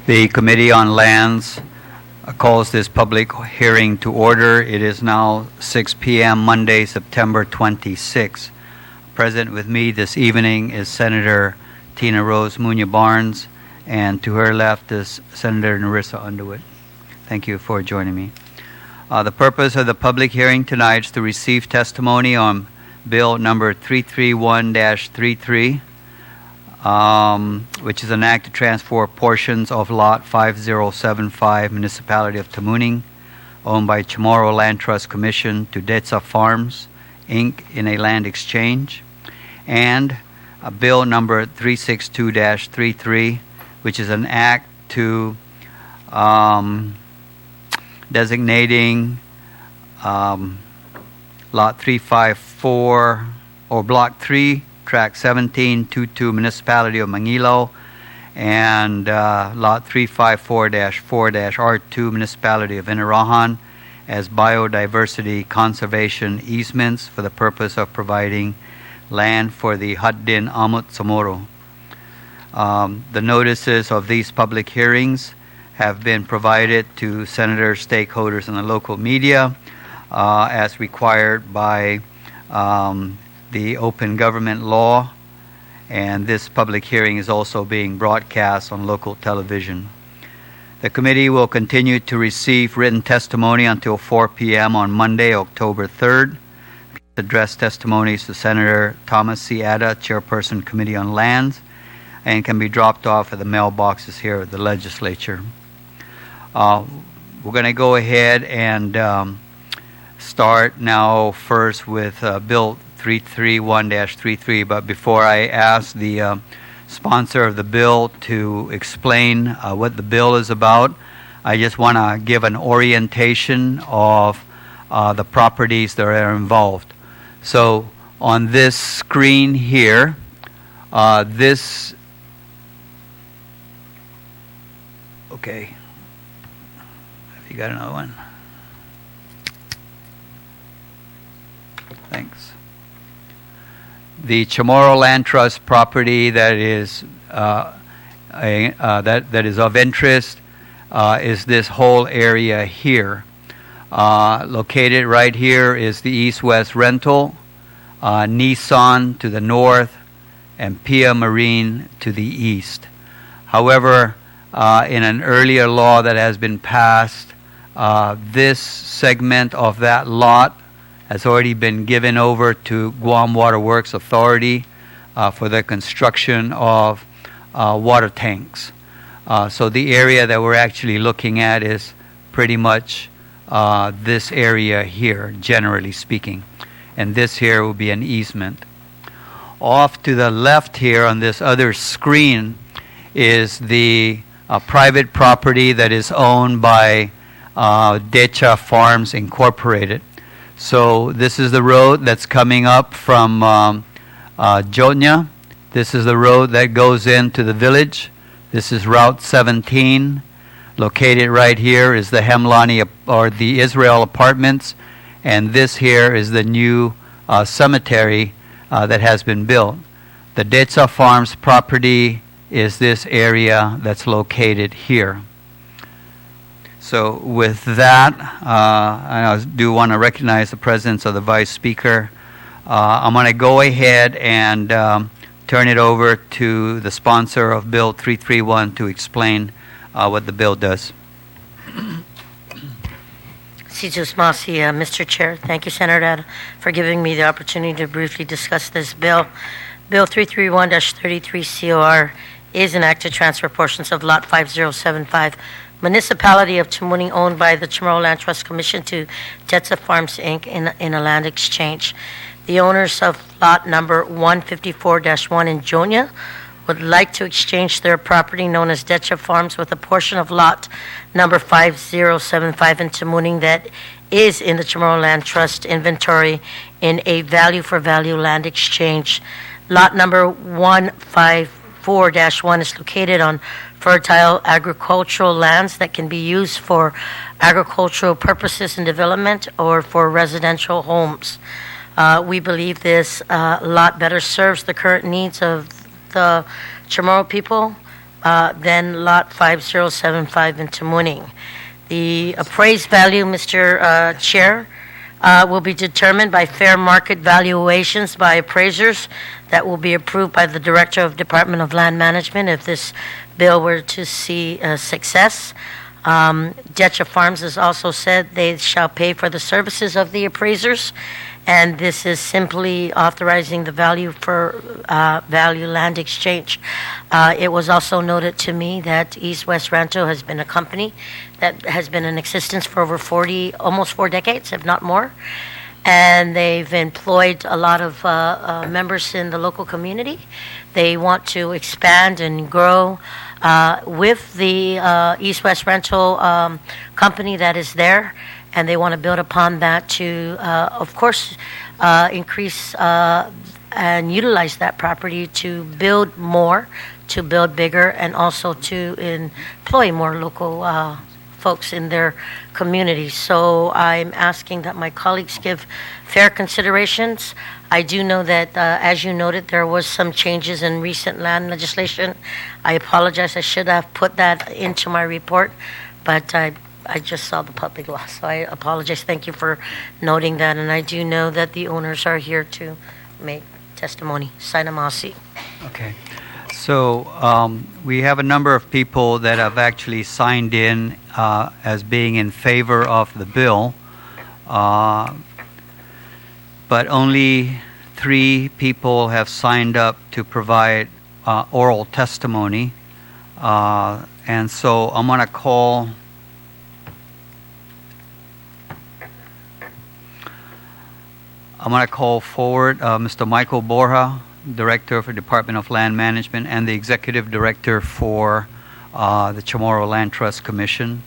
The Committee on Lands calls this public hearing to order. It is now 6 p.m. Monday, September 26. Present with me this evening is Senator Tina Rose Muña Barnes, and to her left is Senator Narissa Underwood. Thank you for joining me. The purpose of the public hearing tonight is to receive testimony on Bill number 331-33, which is an act to transfer portions of Lot 5075, Municipality of Tamuning, owned by Chamorro Land Trust Commission, to Detza Farms, Inc. in a land exchange, and Bill number 362-33, which is an act to designating Lot 354 or Block 3, Track 1722, Municipality of Manguilo, and Lot 354-4-R2, Municipality of Inarajan, as biodiversity conservation easements for the purpose of providing land for the Haddin Amut Samoro. The notices of these public hearings have been provided to senators, stakeholders, and the local media as required by the open government law, and this public hearing is also being broadcast on local television. The committee will continue to receive written testimony until 4 p.m. on Monday, October 3rd. Address testimonies to Senator Thomas C. Atta, Chairperson, Committee on Lands, and can be dropped off at the mailboxes here at the legislature. We're going to go ahead and start now first with Bill 331-33, but before I ask the sponsor of the bill to explain what the bill is about, I just want to give an orientation of the properties that are involved. So on this screen here, okay, have you got another one? Thanks. The Chamorro Land Trust property that is that is of interest is this whole area here. Located right here is the East-West Rental, Nissan to the north, and Pia Marine to the east. However, in an earlier law that has been passed, this segment of that lot has already been given over to Guam Water Works Authority for the construction of water tanks. So the area that we're actually looking at is pretty much this area here, generally speaking. And this here will be an easement. Off to the left here on this other screen is the private property that is owned by Decha Farms Incorporated. So this is the road that's coming up from Jotnya. This is the road that goes into the village. This is Route 17. Located right here is the Hemlani or the Israel Apartments, and this here is the new cemetery that has been built. The Detza Farms property is this area that's located here. So with that, I do want to recognize the presence of the Vice Speaker. I'm going to go ahead and turn it over to the sponsor of Bill 331 to explain what the bill does. Mr. Chair, thank you, Senator Atta, for giving me the opportunity to briefly discuss this bill. Bill 331-33 COR is an act to transfer portions of Lot 5075, Municipality of Tamuning, owned by the Chamorro Land Trust Commission, to Detza Farms, Inc. in a land exchange. The owners of lot number 154-1 in Jonia would like to exchange their property known as Detza Farms with a portion of lot number 5075 in Tamuning that is in the Chamorro Land Trust inventory in a value-for-value land exchange. Lot number 154-1 is located on fertile agricultural lands that can be used for agricultural purposes and development or for residential homes. We believe this lot better serves the current needs of the Chamorro people then Lot 5075 in Tamuning. The appraised value, Mr. Chair, will be determined by fair market valuations by appraisers that will be approved by the Director of Department of Land Management if this bill were to see success. Jetcha Farms has also said they shall pay for the services of the appraisers, and this is simply authorizing the value for value land exchange. It was also noted to me that East West Rancho has been a company that has been in existence for over 40, almost 4 decades, if not more. And they've employed a lot of members in the local community. They want to expand and grow with the East West Rental company that is there, and they want to build upon that to, of course, increase and utilize that property to build more, to build bigger, and also to employ more local folks in their community. So I'm asking that my colleagues give fair considerations. I do know that, as you noted, there was some changes in recent land legislation. I apologize. I should have put that into my report, but I just saw the public law, so I apologize. Thank you for noting that, and I do know that the owners are here to make testimony. Sinamasi. Okay. So we have a number of people that have actually signed in as being in favor of the bill, but only 3 people have signed up to provide oral testimony. And so I'm going to call forward Mr. Michael Borja, Director for Department of Land Management and the Executive Director for the Chamorro Land Trust Commission.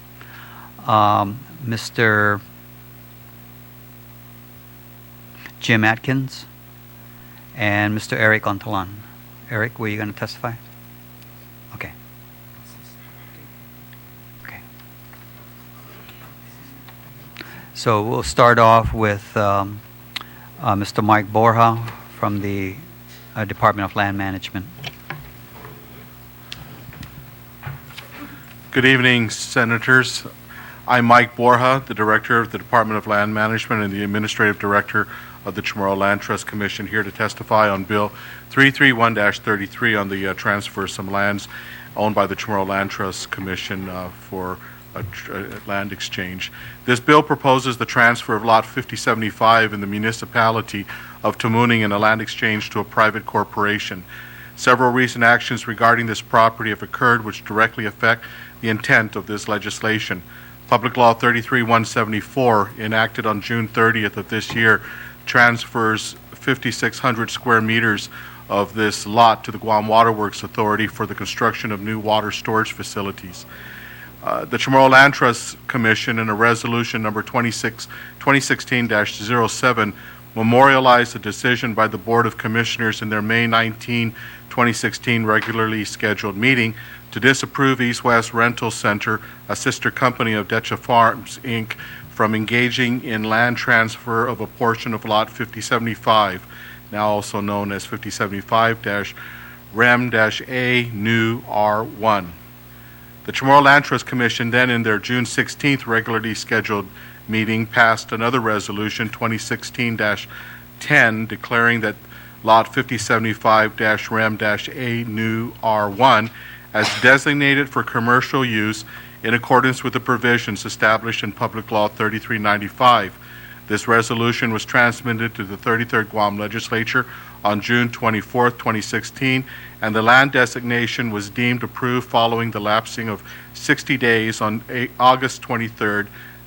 Mr. Jim Atkins and Mr. Eric Ontalan. Eric, were you going to testify? Okay. Okay. So we'll start off with Mr. Mike Borja from the Department of Land Management. Good evening, Senators. I'm Mike Borja, the Director of the Department of Land Management and the Administrative Director of the Chamorro Land Trust Commission, here to testify on Bill 331-33 on the transfer of some lands owned by the Chamorro Land Trust Commission for a land exchange. This bill proposes the transfer of Lot 5075 in the municipality of Tamuning in a land exchange to a private corporation. Several recent actions regarding this property have occurred which directly affect the intent of this legislation. Public Law 33-174, enacted on June 30th of this year, transfers 5,600 square meters of this lot to the Guam Water Works Authority for the construction of new water storage facilities. The Chamorro Land Trust Commission, in a resolution number 2016-07, memorialized a decision by the Board of Commissioners in their May 19, 2016 regularly scheduled meeting to disapprove East West Rental Center, a sister company of Jetcha Farms, Inc., from engaging in land transfer of a portion of Lot 5075, now also known as 5075-REM-A New R1. The Chamorro Land Trust Commission then, in their June 16th regularly scheduled meeting, passed another resolution, 2016-10, declaring that Lot 5075-REM-A New R1 as designated for commercial use in accordance with the provisions established in Public Law 3395. This resolution was transmitted to the 33rd Guam Legislature on June 24, 2016, and the land designation was deemed approved following the lapsing of 60 days on August 23,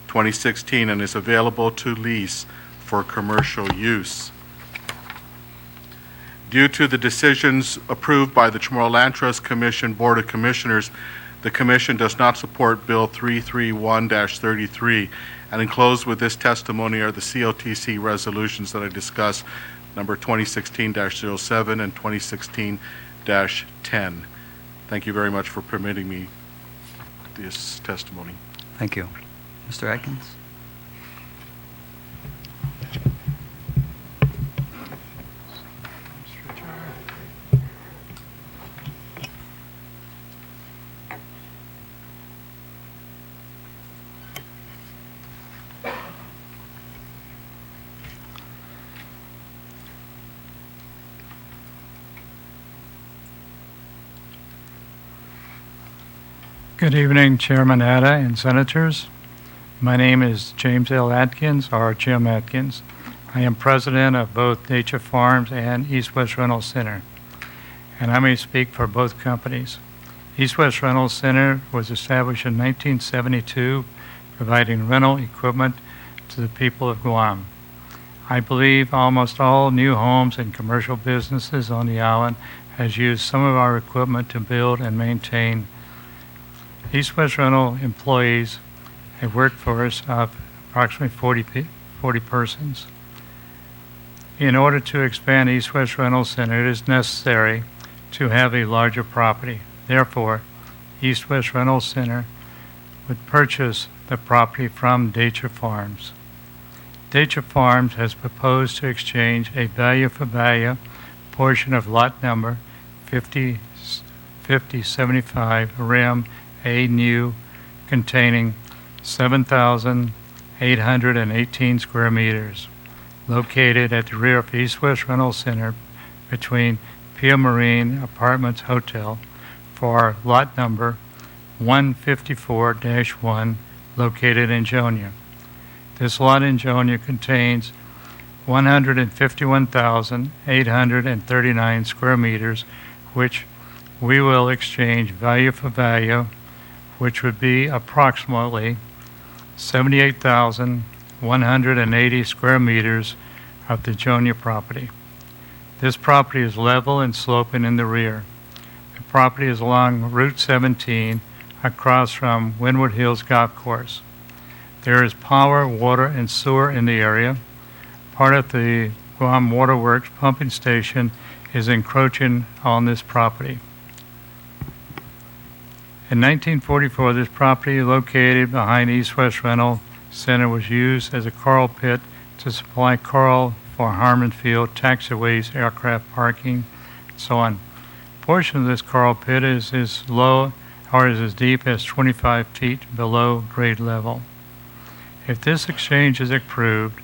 2016, and is available to lease for commercial use. Due to the decisions approved by the Chamorro Land Trust Commission Board of Commissioners, the Commission does not support Bill 331-33, and enclosed with this testimony are the COTC resolutions that I discussed, number 2016-07 and 2016-10. Thank you very much for permitting me this testimony. Thank you. Mr. Atkins? Good evening, Chairman Atta and Senators. My name is James L. Atkins, or Jim Atkins. I am president of both Nature Farms and East West Rental Center, and I may speak for both companies. East West Rental Center was established in 1972, providing rental equipment to the people of Guam. I believe almost all new homes and commercial businesses on the island has used some of our equipment to build and maintain. East West Rental employees a workforce of approximately 40 persons. In order to expand East West Rental Center, it is necessary to have a larger property. Therefore, East West Rental Center would purchase the property from Dacher Farms. Dacher Farms has proposed to exchange a value-for-value portion of lot number 5075 Rim A New, containing 7,818 square meters, located at the rear of East West Rental Center between Pia Marine Apartments Hotel, for lot number 154-1, located in Jonia. This lot in Jonia contains 151,839 square meters, which we will exchange value for value, which would be approximately 78,180 square meters of the Jonia property. This property is level and sloping in the rear. The property is along Route 17 across from Windward Hills Golf Course. There is power, water, and sewer in the area. Part of the Guam Waterworks pumping station is encroaching on this property. In 1944, this property located behind East West Rental Center was used as a coral pit to supply coral for Harmon Field, taxiways, aircraft parking, and so on. A portion of this coral pit is as low or is as deep as 25 feet below grade level. If this exchange is approved,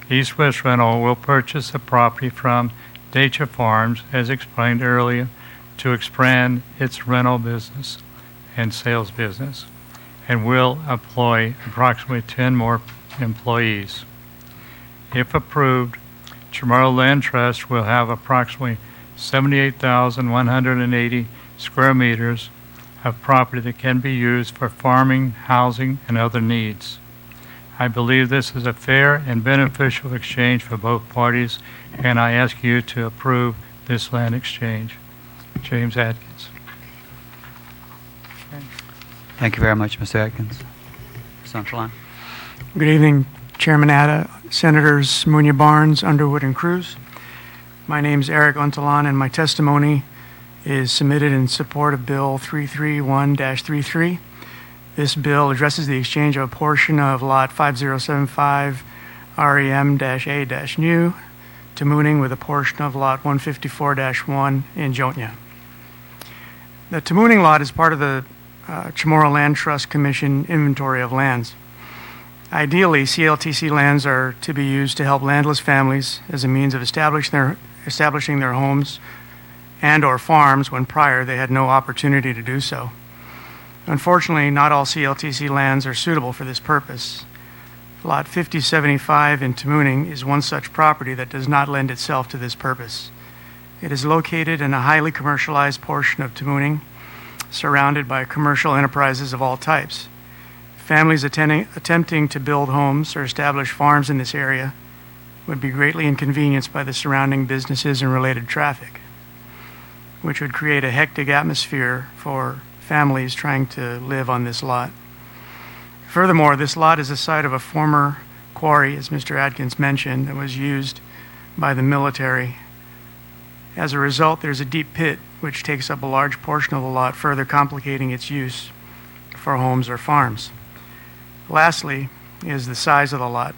East West Rental will purchase the property from Dacher Farms, as explained earlier, to expand its rental business and sales business, and will employ approximately 10 more employees. If approved, Chamorro Land Trust will have approximately 78,180 square meters of property that can be used for farming, housing, and other needs. I believe this is a fair and beneficial exchange for both parties, and I ask you to approve this land exchange. James Atkins. Thank you very much, Mr. Atkins. Mr. Untitled. Good evening, Chairman Atta, Senators Muña, Barnes, Underwood, and Cruz. My name is Eric Untitled, and my testimony is submitted in support of Bill 331-33. This bill addresses the exchange of a portion of Lot 5075 REM-A-New to Mooning with a portion of Lot 154-1 in Jonia. The Tamooning lot is part of the Chamorro Land Trust Commission inventory of lands. Ideally, CLTC lands are to be used to help landless families as a means of establishing their homes and or farms when prior they had no opportunity to do so. Unfortunately, not all CLTC lands are suitable for this purpose. Lot 5075 in Tamooning is one such property that does not lend itself to this purpose. It is located in a highly commercialized portion of Tamooning, surrounded by commercial enterprises of all types. Families attempting to build homes or establish farms in this area would be greatly inconvenienced by the surrounding businesses and related traffic, which would create a hectic atmosphere for families trying to live on this lot. Furthermore, this lot is the site of a former quarry, as Mr. Atkins mentioned, that was used by the military. As a result, there's a deep pit which takes up a large portion of the lot, further complicating its use for homes or farms. Lastly is the size of the lot.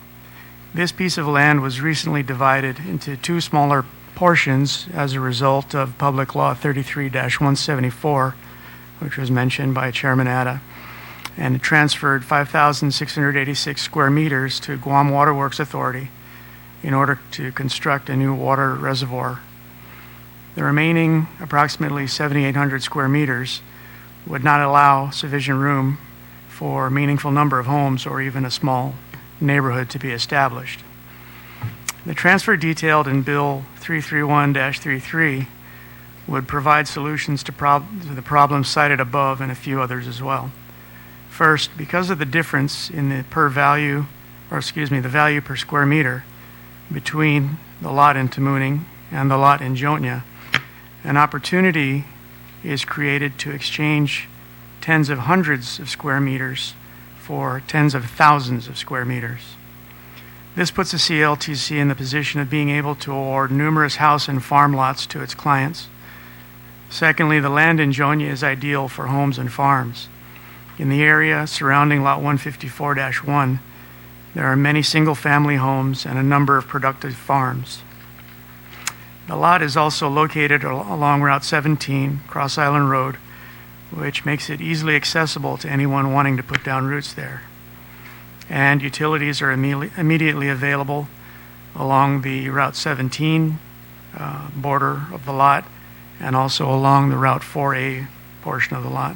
This piece of land was recently divided into two smaller portions as a result of Public Law 33-174, which was mentioned by Chairman Atta, and it transferred 5,686 square meters to Guam Waterworks Authority in order to construct a new water reservoir. The remaining approximately 7,800 square meters would not allow sufficient room for a meaningful number of homes or even a small neighborhood to be established. The transfer detailed in Bill 331-33 would provide solutions to the problems cited above and a few others as well. First, because of the difference in the the value per square meter between the lot in Tamuning and the lot in Jonya, an opportunity is created to exchange tens of hundreds of square meters for tens of thousands of square meters. This puts the CLTC in the position of being able to award numerous house and farm lots to its clients. Secondly, the land in Jonya is ideal for homes and farms. In the area surrounding Lot 154-1, there are many single-family homes and a number of productive farms. The lot is also located along Route 17, Cross Island Road, which makes it easily accessible to anyone wanting to put down roots there. And utilities are immediately available along the Route 17 border of the lot and also along the Route 4A portion of the lot.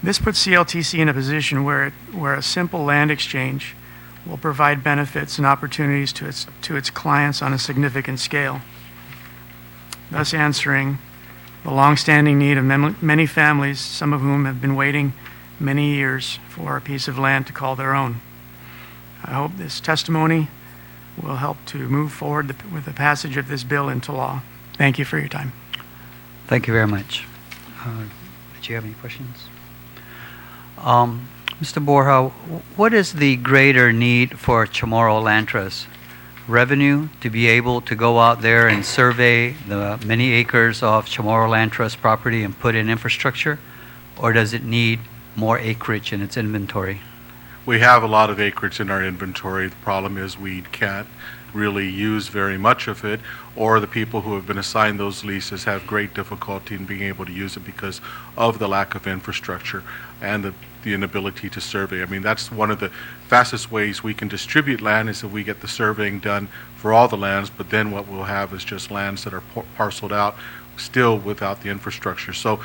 This puts CLTC in a position where a simple land exchange will provide benefits and opportunities to its clients on a significant scale, thus answering the long-standing need of many families, some of whom have been waiting many years for a piece of land to call their own. I hope this testimony will help to move forward with the passage of this bill into law. Thank you for your time. Thank you very much. Did you have any questions? Mr. Borja, what is the greater need for Chamorro Land Trust? Revenue to be able to go out there and survey the many acres of Chamorro Land Trust property and put in infrastructure? Or does it need more acreage in its inventory? We have a lot of acreage in our inventory. The problem is we can't really use very much of it, or the people who have been assigned those leases have great difficulty in being able to use it because of the lack of infrastructure and the inability to survey. I mean, that's one of the fastest ways we can distribute land is if we get the surveying done for all the lands, but then what we'll have is just lands that are parceled out still without the infrastructure. So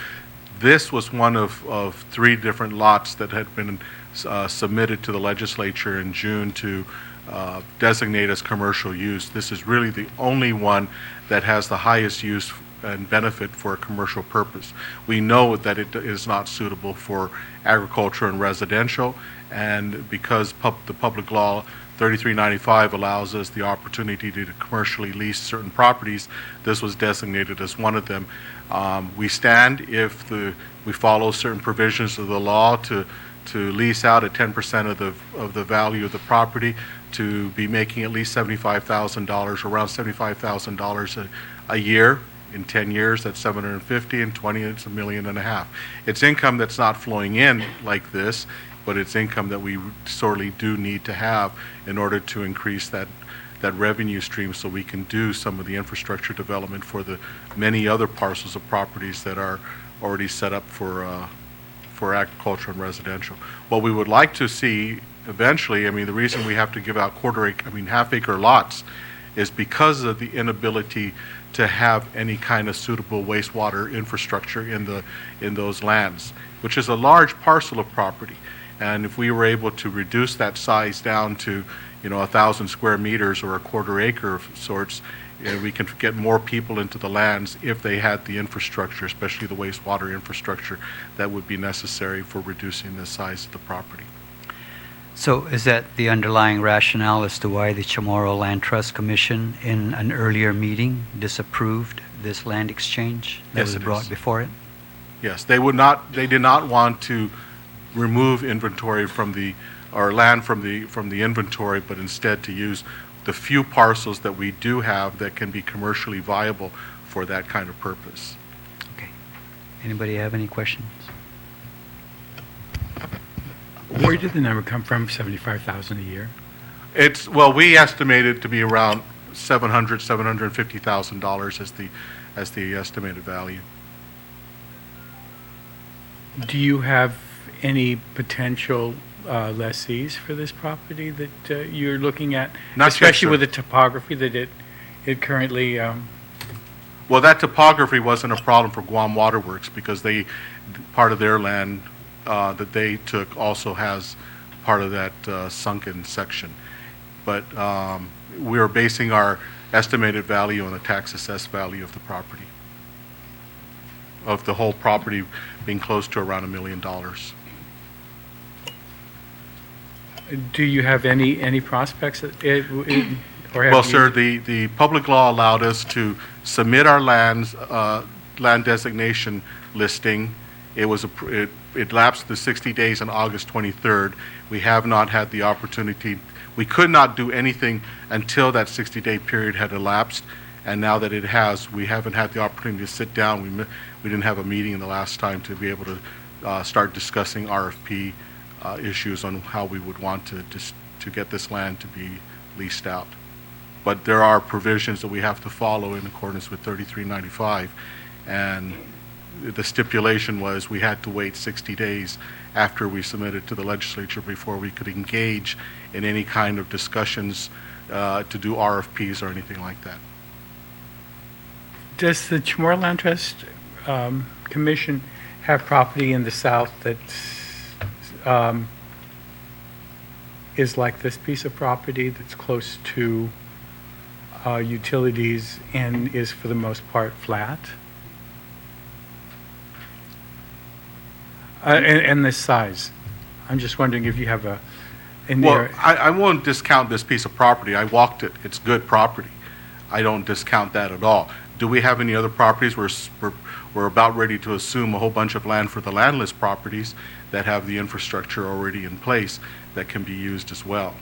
this was one of three different lots that had been submitted to the legislature in June to designate as commercial use. This is really the only one that has the highest use and benefit for a commercial purpose. We know that it is not suitable for agriculture and residential, and because the public law 3395 allows us the opportunity to commercially lease certain properties, this was designated as one of them. We stand if we follow certain provisions of the law to lease out at 10% of the value of the property, to be making at least $75,000, around $75,000 a year. In 10 years, that's $750,000, in 20, it's $1.5 million. It's income that's not flowing in like this, but it's income that we sorely do need to have in order to increase that revenue stream so we can do some of the infrastructure development for the many other parcels of properties that are already set up for agriculture and residential. What we would like to see eventually, I mean, the reason we have to give out half-acre lots is because of the inability to have any kind of suitable wastewater infrastructure in those lands, which is a large parcel of property. And if we were able to reduce that size down to 1,000 square meters or a quarter acre of sorts, we can get more people into the lands if they had the infrastructure, especially the wastewater infrastructure that would be necessary for reducing the size of the property. So is that the underlying rationale as to why the Chamorro Land Trust Commission in an earlier meeting disapproved this land exchange that was brought before it? Yes, they did not want to remove inventory or land from the inventory, but instead to use the few parcels that we do have that can be commercially viable for that kind of purpose. Okay. Anybody have any questions? Where did the number come from, 75,000 a year? We estimate it to be around $750,000 as the estimated value. Do you have any potential lessees for this property that you're looking at, Not especially yet, with the topography that it currently? Well, that topography wasn't a problem for Guam Waterworks because part of their land that they took also has part of that sunken section. But we are basing our estimated value on the tax assessed value of the property, of the whole property being close to around $1 million. Do you have any prospects? Or have Well, you- sir, the public law allowed us to submit our land designation listing. It lapsed the 60 days on August 23rd. We have not had the opportunity. We could not do anything until that 60-day period had elapsed, and now that it has, we haven't had the opportunity to sit down. We didn't have a meeting the last time to be able to start discussing RFP issues on how we would want to get this land to be leased out. But there are provisions that we have to follow in accordance with 3395, and the stipulation was we had to wait 60 days after we submitted to the legislature before we could engage in any kind of discussions to do RFPs or anything like that. Does the Chamorro Land Trust Commission have property in the south that is like this piece of property that's close to utilities and is for the most part flat? And this size. I'm just wondering if you have Well, I won't discount this piece of property. I walked it. It's good property. I don't discount that at all. Do we have any other properties? We're about ready to assume a whole bunch of land for the landless properties that have the infrastructure already in place that can be used as well.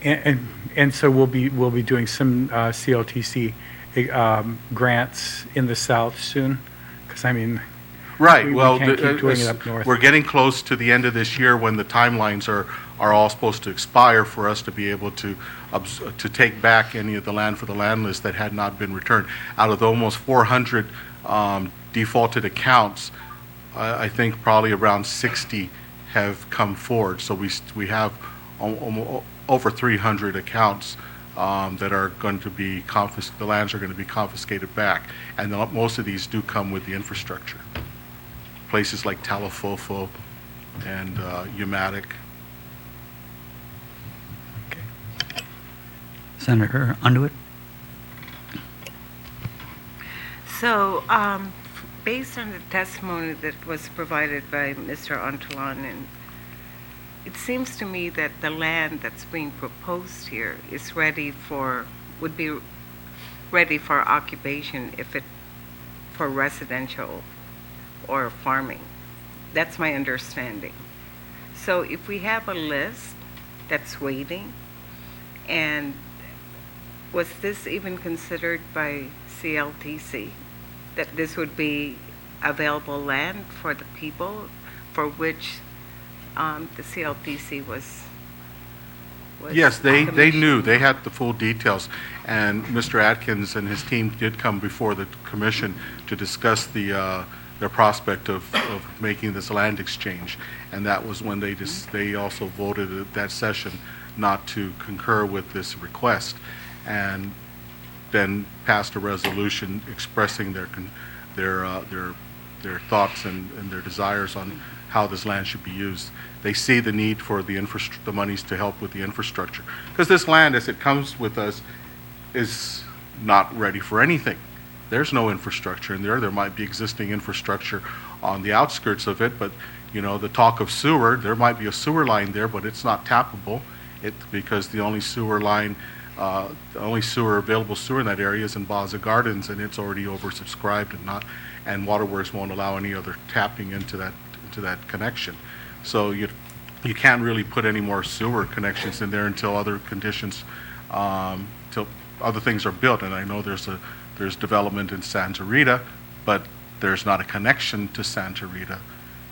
And so we'll be doing some CLTC grants in the south soon, because I mean, Right. we Well, can't keep doing it up north. we're getting close to the end of this year when the timelines are all supposed to expire for us to be able to take back any of the land for the landless that had not been returned. Out of the almost 400 defaulted accounts, I think probably around 60 have come forward. So we have over 300 accounts that are going to be the lands are going to be confiscated back, and most of these do come with the infrastructure. Places like Talafofo and Umatic. Senator Underwood? So, based on the testimony that was provided by Mr. Antolon, it seems to me that the land that's being proposed here is would be ready for occupation for residential or farming. That's my understanding. So if we have a list that's waiting, and was this even considered by CLTC, that this would be available land for the people for which the CLTC was Yes, they commissioned? knew. They had the full details. And Mr. Atkins and his team did come before the commission to discuss their prospect of making this land exchange. And that was when they also voted at that session not to concur with this request, and then passed a resolution expressing their thoughts and their desires on how this land should be used. They see the need for the monies to help with the infrastructure, because this land, as it comes with us, is not ready for anything. There's no infrastructure in there. There might be existing infrastructure on the outskirts of it, but the talk of sewer, there might be a sewer line there, but it's not tappable. Because the only available sewer in that area is in Baza Gardens, and it's already oversubscribed, and Waterworks won't allow any other tapping into that connection. So you can't really put any more sewer connections in there until other conditions, till other things are built. And I know there's development in Santa Rita, but there's not a connection to Santa Rita.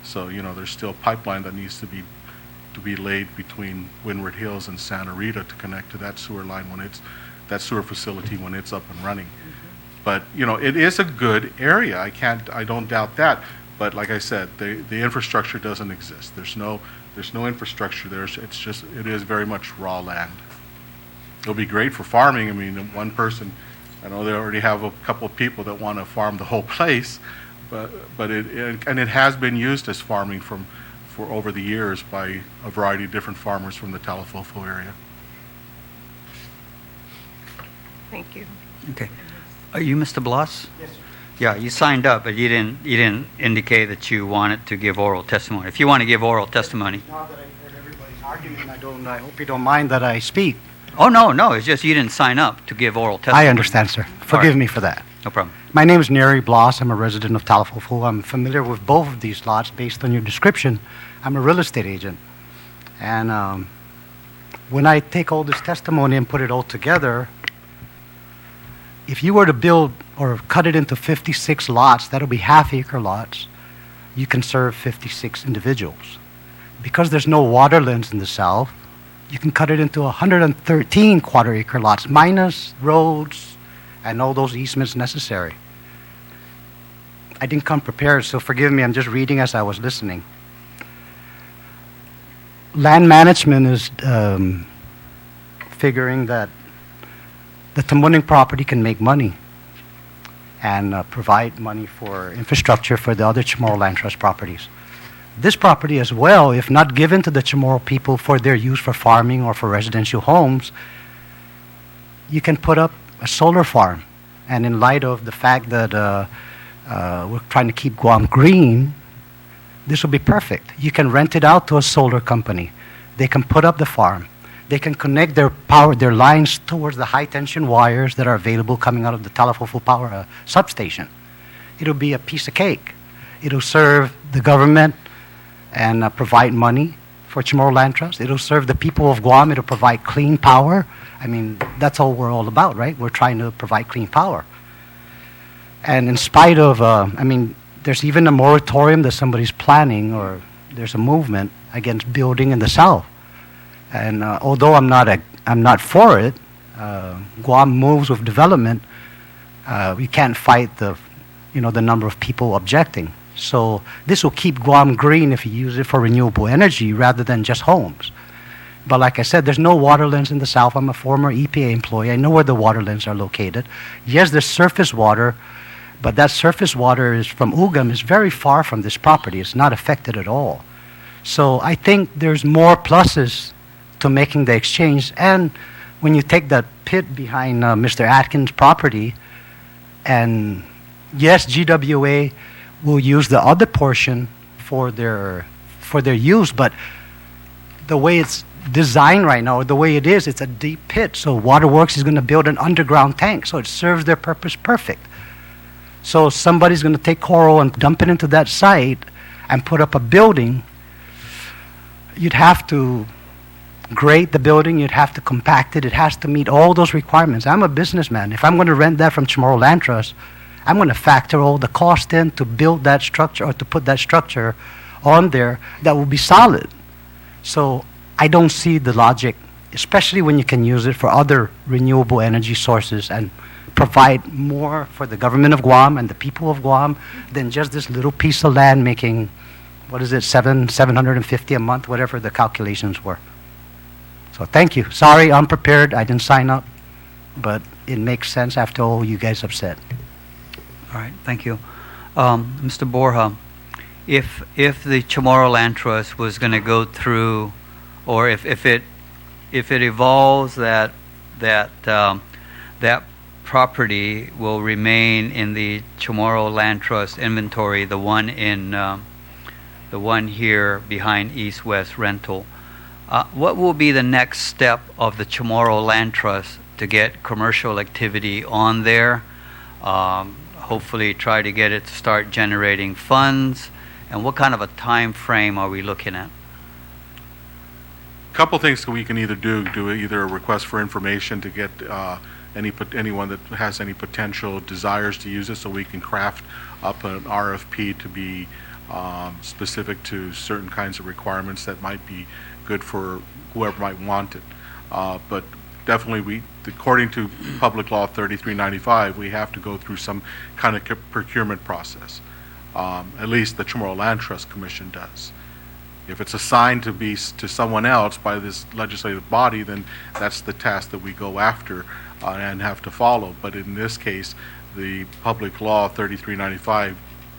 So there's still a pipeline that needs to be laid between Windward Hills and Santa Rita to connect to that sewer line that sewer facility when it's up and running. But it is a good area. I don't doubt that. But like I said, the infrastructure doesn't exist. There's no infrastructure there. It is very much raw land. It'll be great for farming. I mean, one person I know they already have a couple of people that want to farm the whole place, but it has been used as farming for over the years by a variety of different farmers from the Talafofo area. Thank you. Okay. Are you Mr. Blas? Yes, sir. Yeah, you signed up, but you didn't indicate that you wanted to give oral testimony. If you want to give oral testimony. Now that I've heard everybody's argument, I hope you don't mind that I speak. Oh, no, it's just you didn't sign up to give oral testimony. I understand, sir. Forgive me for that. No problem. My name is Neri Blas. I'm a resident of Talafofo. I'm familiar with both of these lots based on your description. I'm a real estate agent. And when I take all this testimony and put it all together, if you were to build or cut it into 56 lots, that'll be half-acre lots, you can serve 56 individuals. Because there's no waterlands in the south, you can cut it into 113 quarter-acre lots, minus roads and all those easements necessary. I didn't come prepared, so forgive me, I'm just reading as I was listening. Land management is figuring that the Tamuning property can make money and provide money for infrastructure for the other Chamorro Land Trust properties. This property as well, if not given to the Chamorro people for their use for farming or for residential homes, you can put up a solar farm. And in light of the fact that we're trying to keep Guam green, this will be perfect. You can rent it out to a solar company. They can put up the farm. They can connect their lines towards the high tension wires that are available coming out of the Talafofo power substation. It'll be a piece of cake. It'll serve the government and provide money for Chamorro Land Trust. It'll serve the people of Guam. It'll provide clean power. I mean, that's all we're all about, right? We're trying to provide clean power. And in spite of, there's even a moratorium that somebody's planning, or there's a movement against building in the south. And although I'm not for it, Guam moves with development. We can't fight the number of people objecting. So this will keep Guam green if you use it for renewable energy rather than just homes. But like I said, there's no waterlands in the south. I'm a former EPA employee. I know where the waterlands are located. Yes, there's surface water, but that surface water is from Ugam is very far from this property. It's not affected at all. So I think there's more pluses to making the exchange. And when you take that pit behind Mr. Atkins' property, and yes, GWA will use the other portion for their use, but the way it's designed right now, or the way it is, it's a deep pit. So Waterworks is going to build an underground tank, so it serves their purpose perfect. So somebody's going to take coral and dump it into that site and put up a building. You'd have to grade the building, you'd have to compact it, it has to meet all those requirements. I'm a businessman. If I'm going to rent that from Chamorro Land Trust, I'm going to factor all the cost in to build that structure or to put that structure on there that will be solid. So I don't see the logic, especially when you can use it for other renewable energy sources and provide more for the government of Guam and the people of Guam than just this little piece of land making, what is it, $750 a month, whatever the calculations were. So thank you. Sorry, unprepared. I didn't sign up, but it makes sense after all you guys have said. All right, thank you. Mr. Borja, if the Chamorro Land Trust was going to go through, or if it evolves that property will remain in the Chamorro Land Trust inventory, the one here behind East-West Rental, what will be the next step of the Chamorro Land Trust to get commercial activity on there? Hopefully try to get it to start generating funds, and what kind of a time frame are we looking at? A couple things we can either do either a request for information to get anyone that has any potential desires to use it, so we can craft up an RFP to be specific to certain kinds of requirements that might be good for whoever might want it. But definitely, according to Public Law 3395, we have to go through some kind of procurement process. At least the Chamorro Land Trust Commission does. If it's assigned to be to someone else by this legislative body, then that's the task that we go after and have to follow. But in this case, the public law 3395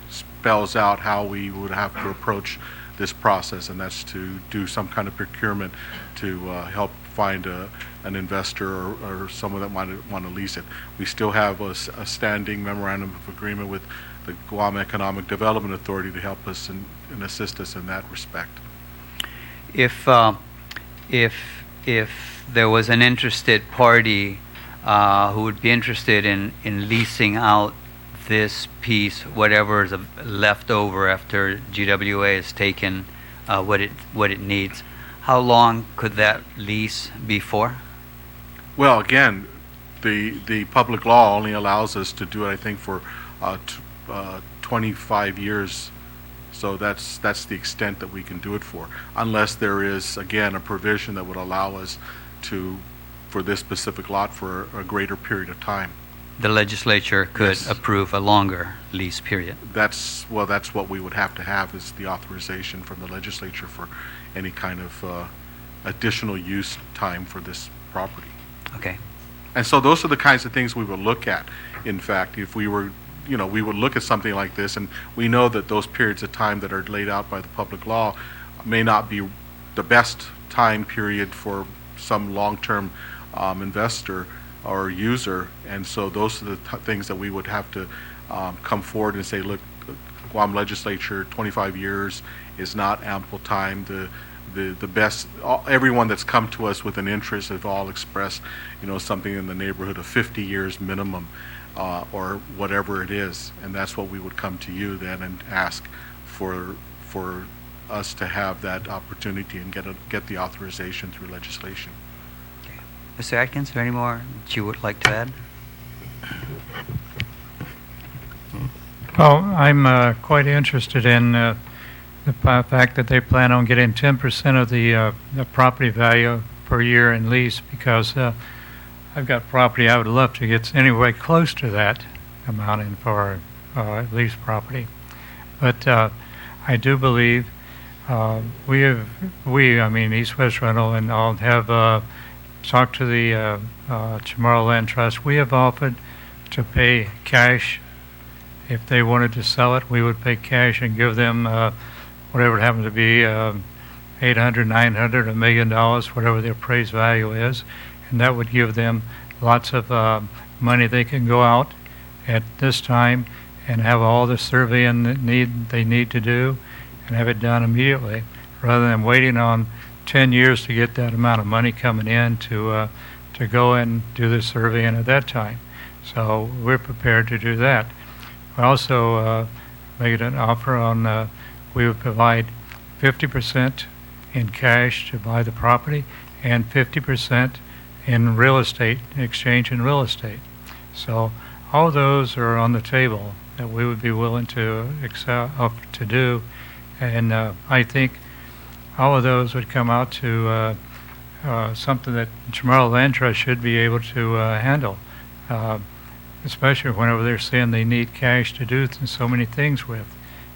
spells out how we would have to approach this process, and that's to do some kind of procurement to help find an investor or someone that might want to lease it. We still have a standing memorandum of agreement with the Guam Economic Development Authority to help us and assist us in that respect. If there was an interested party who would be interested in leasing out this piece, whatever is left over after GWA has taken what it needs, how long could that lease be for? Well, again, the public law only allows us to do it, I think, for 25 years. So that's the extent that we can do it for, unless there is, again, a provision that would allow us for this specific lot for a greater period of time. The legislature could Yes. approve a longer lease period. That's what we would have to have, is the authorization from the legislature for any kind of additional use time for this property. Okay. And so those are the kinds of things we would look at. In fact, if we were, we would look at something like this, and we know that those periods of time that are laid out by the public law may not be the best time period for some long-term investor or user, and so those are the things that we would have to come forward and say, look, Guam legislature, 25 years is not ample time. The best, everyone that's come to us with an interest have all expressed, something in the neighborhood of 50 years minimum, or whatever it is, and that's what we would come to you then and ask for us to have that opportunity and get the authorization through legislation. Mr. Atkins, is there any more that you would like to add? Well, I'm quite interested in the fact that they plan on getting 10% of the property value per year in lease, because I've got property I would love to get anywhere close to that amount in for lease property. But I do believe I mean East West Rental and all have talked to the Chamorro Land Trust. We have offered to pay cash. If they wanted to sell it, we would pay cash and give them whatever it happened to be, $800, $900, $1 million, whatever the appraised value is, and that would give them lots of money. They can go out at this time and have all the surveying that they need to do and have it done immediately, rather than waiting on 10 years to get that amount of money coming in to go and do the surveying at that time. So we're prepared to do that. We also made an offer on we would provide 50% in cash to buy the property and 50% in real estate, exchange in real estate. So all those are on the table that we would be willing to accept to do, and I think all of those would come out to something that Chamorro Land Trust should be able to handle, especially whenever they're saying they need cash to do so many things with.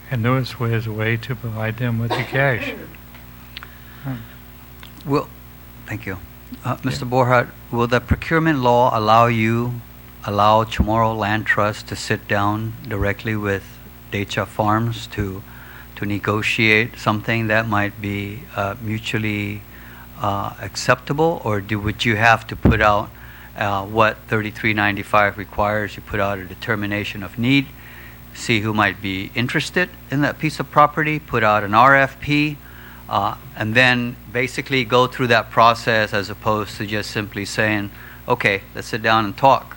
And this is a way to provide them with the cash. Well, thank you. Mr. Borja, will the procurement law allow Chamorro Land Trust to sit down directly with Decha Farms to negotiate something that might be mutually acceptable, or would you have to put out what 3395 requires? You put out a determination of need, see who might be interested in that piece of property, put out an RFP, and then basically go through that process, as opposed to just simply saying, okay, let's sit down and talk.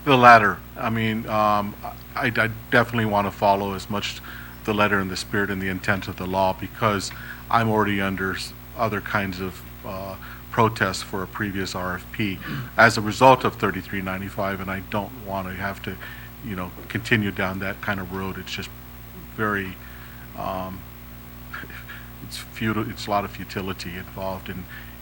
The latter. I mean, I definitely want to follow as much the letter and the spirit and the intent of the law, because I'm already under other kinds of protests for a previous RFP as a result of 3395, and I don't want to have to continue down that kind of road. It's just very it's futile. It's a lot of futility involved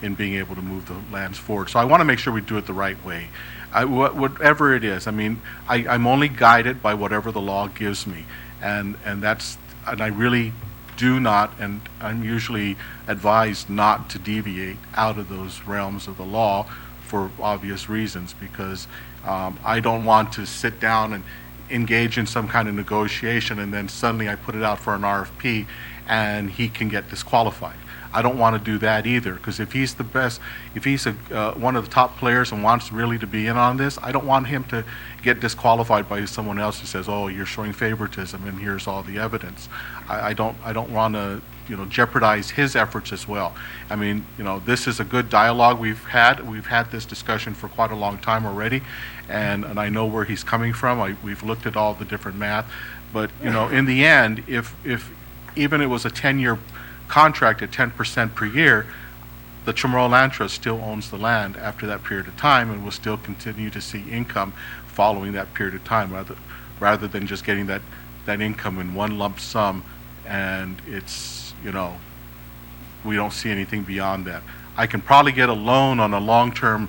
in being able to move the lands forward. So I want to make sure we do it the right way. Whatever it is, I mean, I'm only guided by whatever the law gives me, and I really do not, and I'm usually advised not to deviate out of those realms of the law for obvious reasons, because I don't want to sit down and engage in some kind of negotiation and then suddenly I put it out for an RFP and he can get disqualified. I don't want to do that either, because if he's the best, if he's one of the top players and wants really to be in on this, I don't want him to get disqualified by someone else who says, "Oh, you're showing favoritism, and here's all the evidence." I don't want to, jeopardize his efforts as well. I mean, this is a good dialogue we've had. We've had this discussion for quite a long time already, and I know where he's coming from. We've looked at all the different math, but in the end, if even it was a 10-year contract at 10% per year, the Chamorro Land Trust still owns the land after that period of time and will still continue to see income following that period of time, rather than just getting that income in one lump sum, and it's, we don't see anything beyond that. I can probably get a loan on a long-term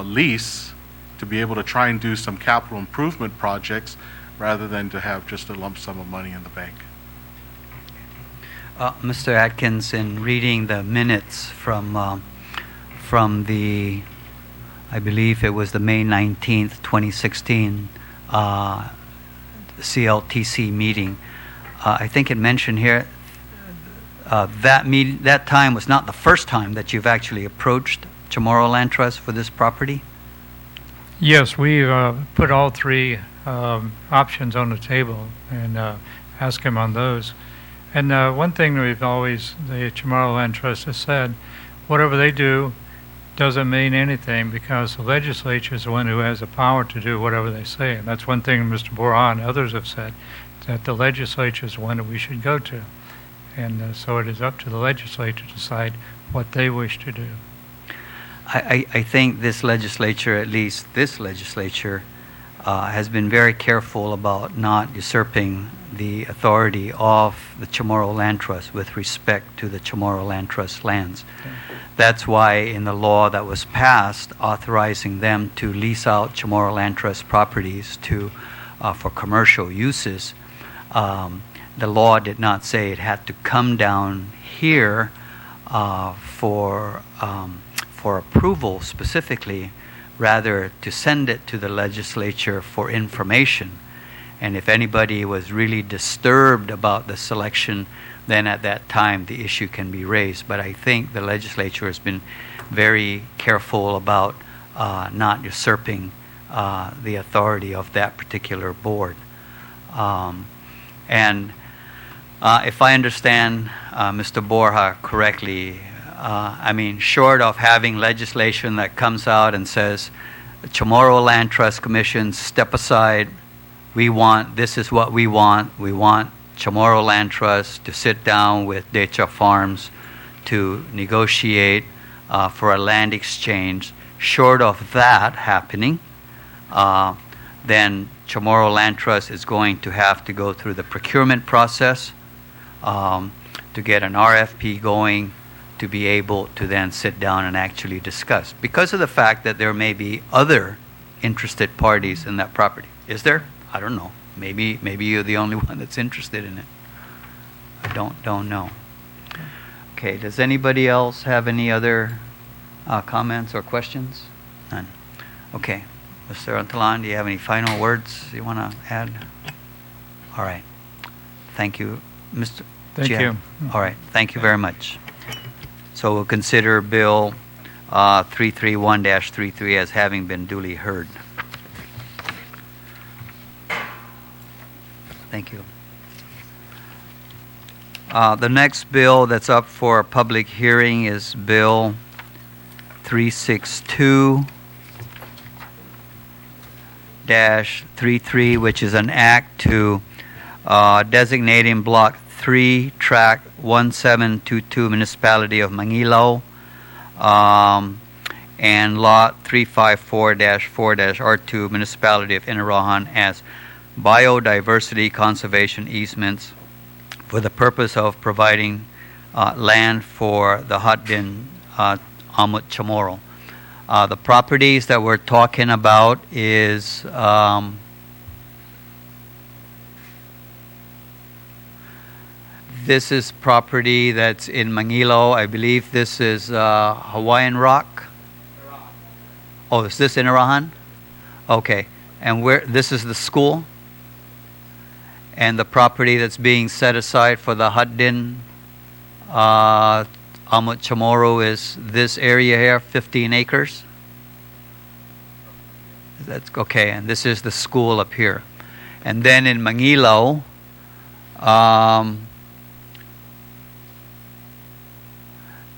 lease to be able to try and do some capital improvement projects rather than to have just a lump sum of money in the bank. Mr. Atkins, in reading the minutes from the, I believe it was the May 19th, 2016 CLTC meeting, I think it mentioned here that time was not the first time that you've actually approached Chamorro Land Trust for this property? Yes, we put all three options on the table and asked him on those. And one thing the Chamorro Land Trust has said, whatever they do doesn't mean anything, because the legislature is the one who has the power to do whatever they say. And that's one thing Mr. Borja and others have said, that the legislature is the one that we should go to. And so it is up to the legislature to decide what they wish to do. I think this legislature, at least this legislature, has been very careful about not usurping the authority of the Chamorro Land Trust with respect to the Chamorro Land Trust lands. Okay. That's why in the law that was passed authorizing them to lease out Chamorro Land Trust properties for commercial uses, the law did not say it had to come down here for approval specifically, rather to send it to the legislature for information. And if anybody was really disturbed about the selection, then at that time the issue can be raised. But I think the legislature has been very careful about not usurping the authority of that particular board. And if I understand Mr. Borja correctly, I mean, short of having legislation that comes out and says, Chamorro Land Trust Commission, step aside, this is what we want Chamorro Land Trust to sit down with Decha Farms to negotiate for a land exchange. Short of that happening, then Chamorro Land Trust is going to have to go through the procurement process to get an RFP going, to be able to then sit down and actually discuss, because of the fact that there may be other interested parties in that property. Is there? I don't know. Maybe you're the only one that's interested in it. I don't know. Okay. Does anybody else have any other comments or questions? None. Okay. Mr. Antalan, do you have any final words you want to add? All right. Thank you, Mr. Thank you. All right. Thank you very much. So we'll consider Bill 331-33 as having been duly heard. Thank you. The next bill that's up for a public hearing is Bill 362-33, which is an act to designating Block 3, Tract 1722, Municipality of Manguilao, and Lot 354-4-R2, Municipality of Inarohan, as biodiversity conservation easements for the purpose of providing land for the hot bin Amut Chamorro. The properties that we're talking about is This is property that's in Mangilo. I believe this is Hawaiian Rock. Oh, is this in Arahan? Okay. And where this is the school? And the property that's being set aside for the Haddin Amut Chamorro is this area here, 15 acres? That's okay, and this is the school up here. And then in Mangilo,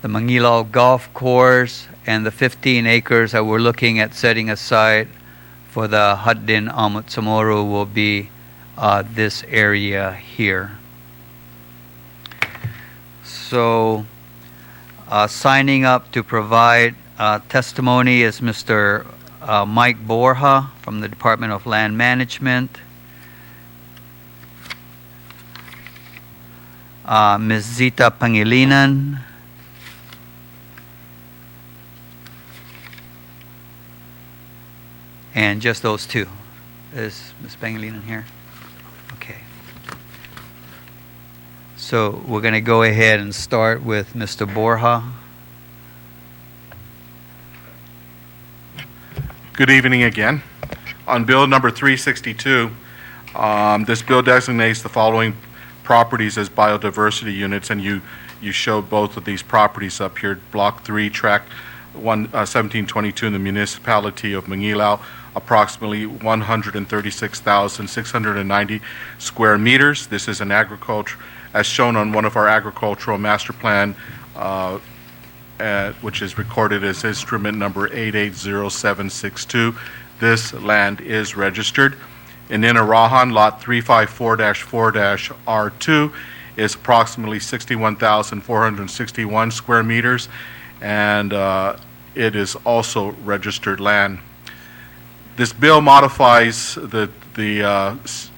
the Mangilo Golf Course and the 15 acres that we're looking at setting aside for the Haddin Amut Chamorro will be this area here. So, signing up to provide testimony is Mr. Mike Borja from the Department of Land Management, Ms. Zita Pangilinan, and just those two. Is Ms. Pangilinan here? Okay. So we're going to go ahead and start with Mr. Borja. Good evening again. On Bill number 362, this bill designates the following properties as biodiversity units, and you show both of these properties up here. Block 3, Tract 1722 in the municipality of Manguilao, approximately 136,690 square meters. This is an agriculture, as shown on one of our agricultural master plan, which is recorded as instrument number 880762. This land is registered. And in Arahan, lot 354-4-R2 is approximately 61,461 square meters, and it is also registered land. This bill modifies the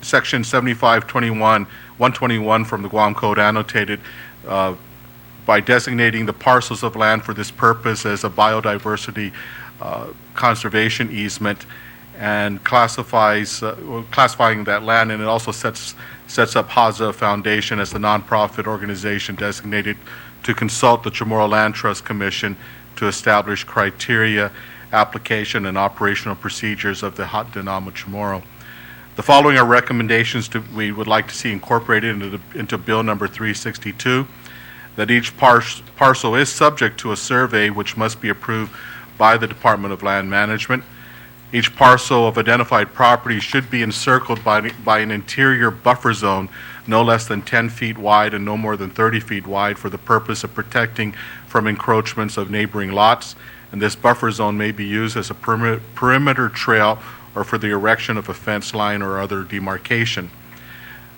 section 121 from the Guam Code annotated by designating the parcels of land for this purpose as a biodiversity conservation easement, and classifying that land, and it also sets up Haza Foundation as a nonprofit organization designated to consult the Chamorro Land Trust Commission to establish criteria, application, and operational procedures of the Haddin Amut Chamorro. The following are recommendations we would like to see incorporated into Bill number 362. That each parcel is subject to a survey which must be approved by the Department of Land Management. Each parcel of identified property should be encircled by an interior buffer zone no less than 10 feet wide and no more than 30 feet wide for the purpose of protecting from encroachments of neighboring lots. And this buffer zone may be used as a perimeter trail or for the erection of a fence line or other demarcation.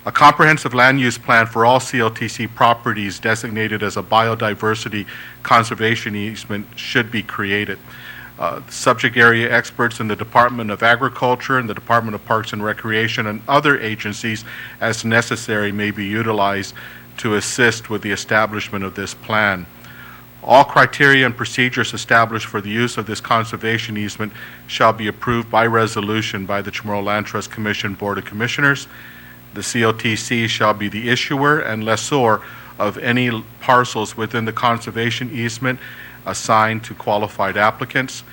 A comprehensive land use plan for all CLTC properties designated as a biodiversity conservation easement should be created. Subject area experts in the Department of Agriculture and the Department of Parks and Recreation and other agencies as necessary may be utilized to assist with the establishment of this plan. All criteria and procedures established for the use of this conservation easement shall be approved by resolution by the Chamorro Land Trust Commission Board of Commissioners. The CLTC shall be the issuer and lessor of any parcels within the conservation easement assigned to qualified applicants,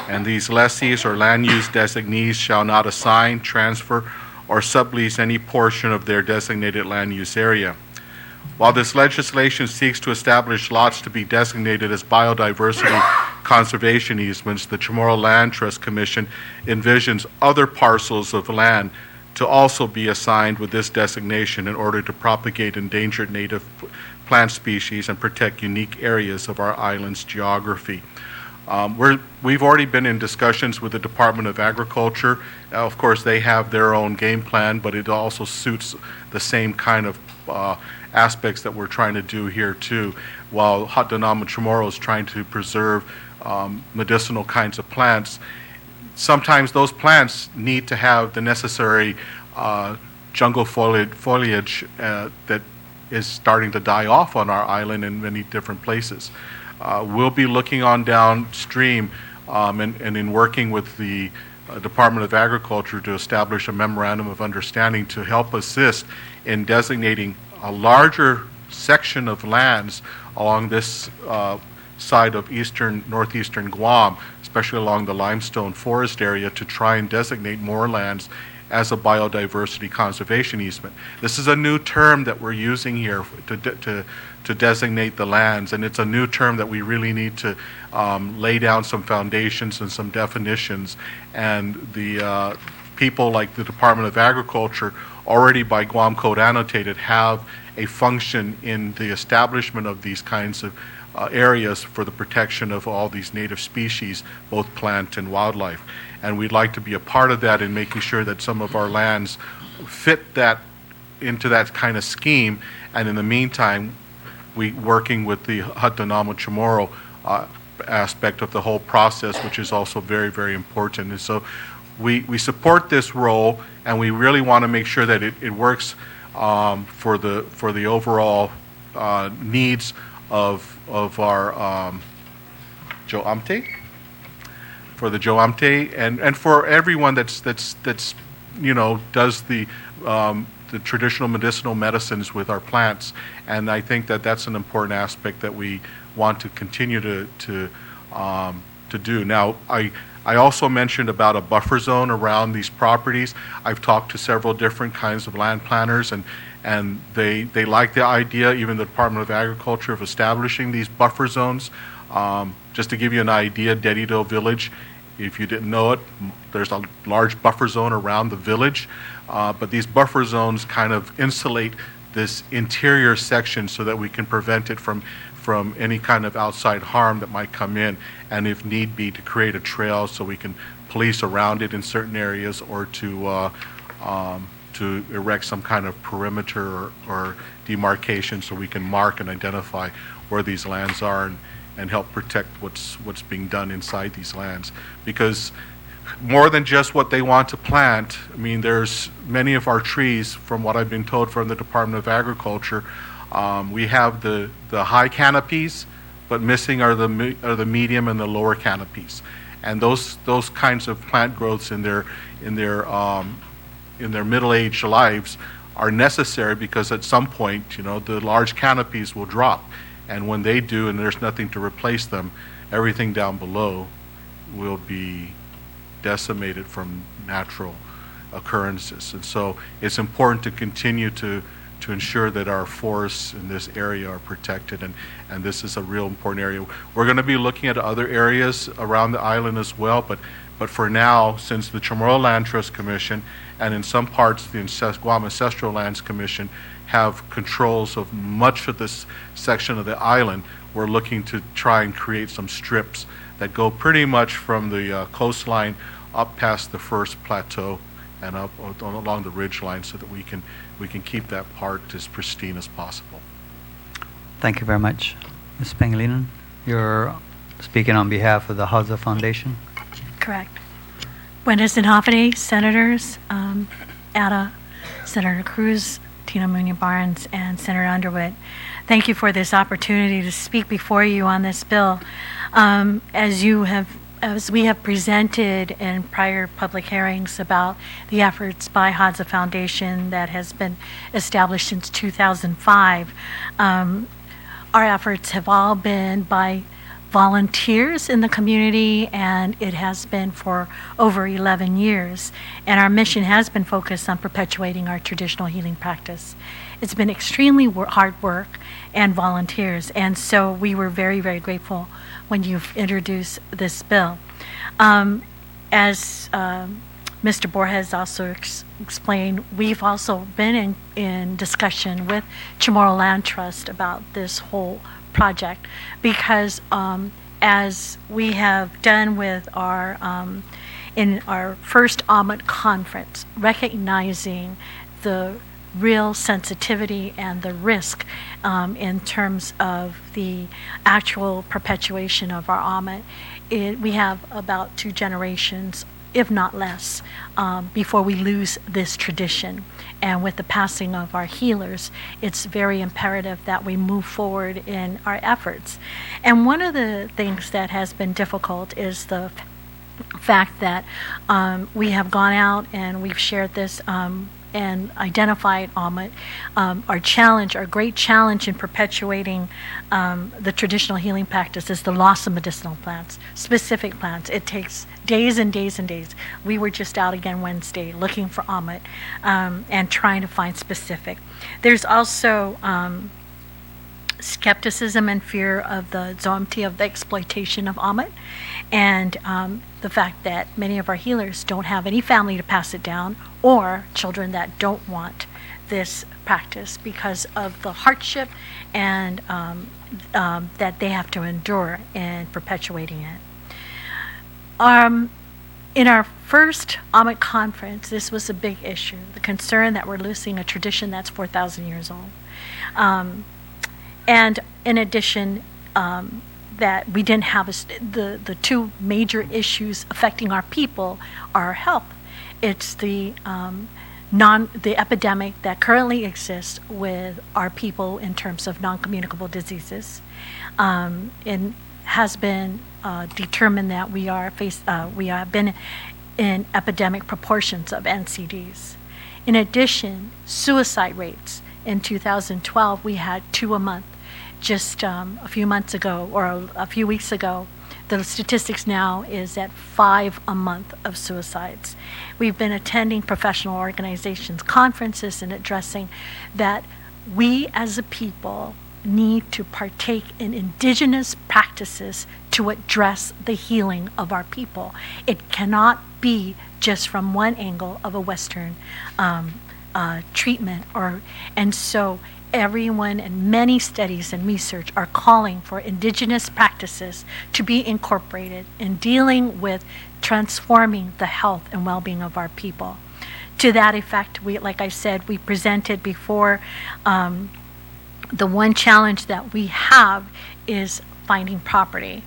and these lessees or land use designees shall not assign, transfer, or sublease any portion of their designated land use area. While this legislation seeks to establish lots to be designated as biodiversity conservation easements, the Chamorro Land Trust Commission envisions other parcels of land to also be assigned with this designation in order to propagate endangered native plant species and protect unique areas of our island's geography. We've already been in discussions with the Department of Agriculture. Of course, they have their own game plan, but it also suits the same kind of aspects that we're trying to do here too. While Haddin Amut Chamorro is trying to preserve medicinal kinds of plants, sometimes those plants need to have the necessary jungle foliage that is starting to die off on our island in many different places. We'll be looking on downstream and in working with the Department of Agriculture to establish a memorandum of understanding to help assist in designating a larger section of lands along this side of northeastern Guam, especially along the limestone forest area, to try and designate more lands as a biodiversity conservation easement. This is a new term that we're using here to designate the lands, and it's a new term that we really need to lay down some foundations and some definitions. And the people like the Department of Agriculture, already by Guam Code Annotated, have a function in the establishment of these kinds of areas for the protection of all these native species, both plant and wildlife. And we'd like to be a part of that in making sure that some of our lands fit that into that kind of scheme. And in the meantime, we working with the Hatanamo Chamorro aspect of the whole process, which is also very, very important. And so we support this role, and we really want to make sure that it works for the overall needs of our Joamte, for the Joamte, and for everyone that's does the traditional medicinal medicines with our plants. And I think that that's an important aspect that we want to continue to do. Now, I also mentioned about a buffer zone around these properties. I've talked to several different kinds of land planners, and they like the idea, even the Department of Agriculture, of establishing these buffer zones. Just to give you an idea, Dedido Village, if you didn't know it, there's a large buffer zone around the village, but these buffer zones kind of insulate this interior section so that we can prevent it from any kind of outside harm that might come in, and if need be, to create a trail so we can police around it in certain areas, or to erect some kind of perimeter or demarcation so we can mark and identify where these lands are and help protect what's being done inside these lands. Because more than just what they want to plant, I mean, there's many of our trees, from what I've been told from the Department of Agriculture, we have the high canopies, but missing are the medium and the lower canopies. And those kinds of plant growths in their middle-aged lives are necessary, because at some point, the large canopies will drop. And when they do, and there's nothing to replace them, everything down below will be decimated from natural occurrences. And so it's important to continue to ensure that our forests in this area are protected, and this is a real important area. We're going to be looking at other areas around the island as well, but for now, since the Chamorro Land Trust Commission and in some parts the Guam Ancestral Lands Commission have controls of much of this section of the island, we're looking to try and create some strips that go pretty much from the coastline up past the first plateau and up along the ridge line, so that we can keep that part as pristine as possible. Thank you very much. Ms. Pangilinan, you're speaking on behalf of the Haza Foundation. Correct. Buenas noches, Senators, Ada, Senator Cruz, Tina Muña Barnes, and Senator Underwood. Thank you for this opportunity to speak before you on this bill. As we have presented in prior public hearings about the efforts by Haza Foundation that has been established since 2005, our efforts have all been by volunteers in the community, and it has been for over 11 years. And our mission has been focused on perpetuating our traditional healing practice. It's been extremely hard work and volunteers, and so we were very, very grateful when you've introduced this bill. As Mr. Borges also explained, we've also been in discussion with Chamorro Land Trust about this whole project, because as we have done with our in our first Ahmet conference, recognizing the real sensitivity and the risk in terms of the actual perpetuation of our Ahmet, we have about 2 generations, if not less, before we lose this tradition. And with the passing of our healers, it's very imperative that we move forward in our efforts. And one of the things that has been difficult is the fact that we have gone out and we've shared this identified Amit, our great challenge in perpetuating the traditional healing practice is the loss of medicinal plants, specific plants. It takes days and days and days. We were just out again Wednesday looking for Amit and trying to find specific. There's also skepticism and fear of the zombie, of the exploitation of Amit, and the fact that many of our healers don't have any family to pass it down, or children that don't want this practice because of the hardship and that they have to endure in perpetuating it. In our first Amit conference, this was a big issue, the concern that we're losing a tradition that's 4,000 years old. And in addition, that we didn't have the two major issues affecting our people are health. It's the epidemic that currently exists with our people in terms of non-communicable diseases, and has been determined that we have been in epidemic proportions of NCDs. In addition, suicide rates. In 2012, we had 2 a month. Just a few months ago, or a few weeks ago, the statistics now is at 5 a month of suicides. We've been attending professional organizations, conferences, and addressing that we as a people need to partake in indigenous practices to address the healing of our people. It cannot be just from one angle of a Western treatment, and so everyone and many studies and research are calling for indigenous practices to be incorporated in dealing with transforming the health and well-being of our people. To that effect, like I said, we presented before. The one challenge that we have is finding property.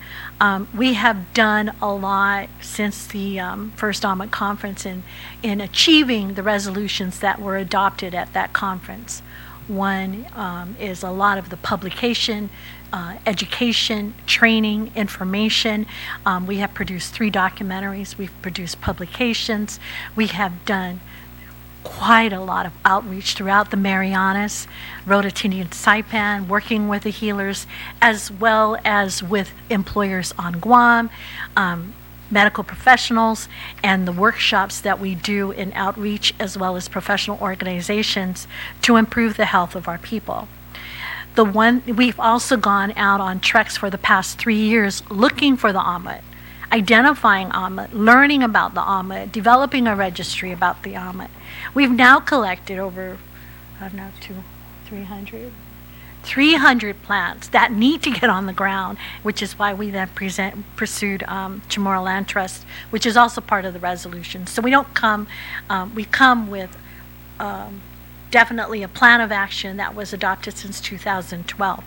We have done a lot since the first Amit conference in achieving the resolutions that were adopted at that conference. One is a lot of the publication, education, training, information. We have produced 3 documentaries. We've produced publications. We have done quite a lot of outreach throughout the Marianas, Rototinian Saipan, working with the healers, as well as with employers on Guam, medical professionals, and the workshops that we do in outreach, as well as professional organizations to improve the health of our people. We've also gone out on treks for the past 3 years looking for the Amit, identifying Amit, learning about the Amit, developing a registry about the Amit. We've now collected over, 300 plants that need to get on the ground, which is why we then pursued Chamorro Land Trust, which is also part of the resolution. So we come with definitely a plan of action that was adopted since 2012.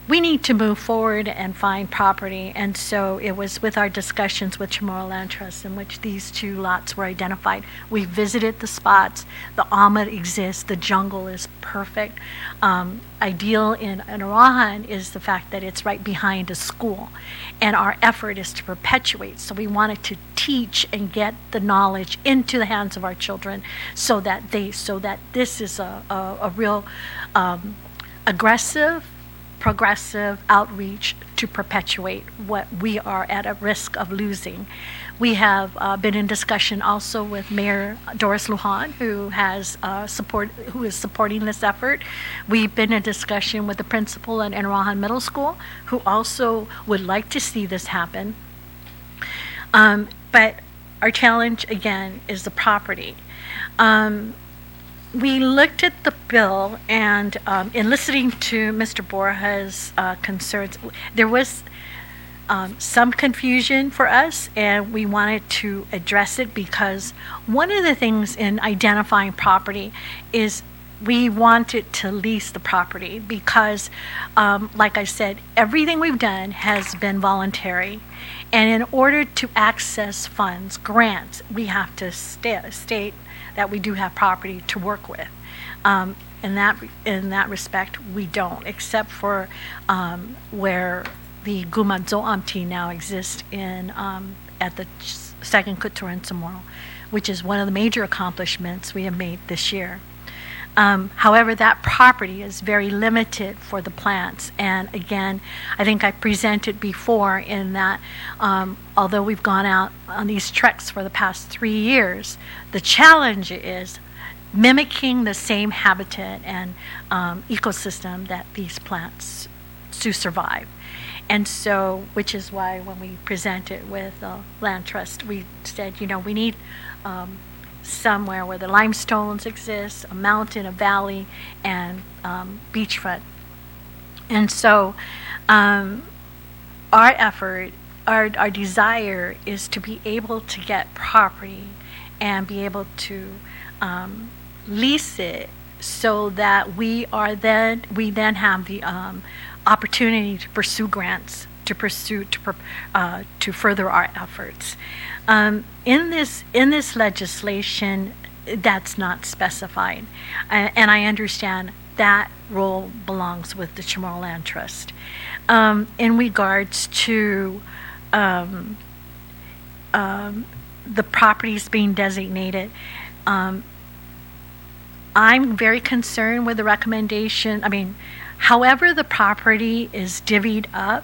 We need to move forward and find property, and so it was with our discussions with Chamorro Land Trust in which these 2 lots were identified. We visited the spots. The Amit exists. The jungle is perfect. Ideal in Arahan is the fact that it's right behind a school, and our effort is to perpetuate. So we wanted to teach and get the knowledge into the hands of our children, so that this is a real aggressive, progressive outreach to perpetuate what we are at a risk of losing. We have been in discussion also with Mayor Doris Lujan, who is supporting this effort. We've been in discussion with the principal at Arahan Middle School, who also would like to see this happen. But our challenge again is the property. We looked at the bill, and in listening to Mr. Borja's concerns, there was some confusion for us, and we wanted to address it because one of the things in identifying property is we wanted to lease the property because, like I said, everything we've done has been voluntary. And in order to access funds, grants, we have to state that we do have property to work with. In that respect, we don't, except for where the Gumanzo Amti now exists at the second Couture in Chamorro. which is one of the major accomplishments we have made this year. However, that property is very limited for the plants. And again, I think I presented before in that although we've gone out on these treks for the past 3 years, the challenge is mimicking the same habitat and ecosystem that these plants to survive. And so, which is why when we presented with the Land Trust, we said, we need somewhere where the limestones exist, a mountain, a valley, and beachfront. And so our effort, our desire is to be able to get property and be able to lease it so that we then have the opportunity to pursue grants, to further our efforts. In this legislation, that's not specified, and I understand that role belongs with the Chamorro Land Trust. In regards to the properties being designated, I'm very concerned with the recommendation. However the property is divvied up,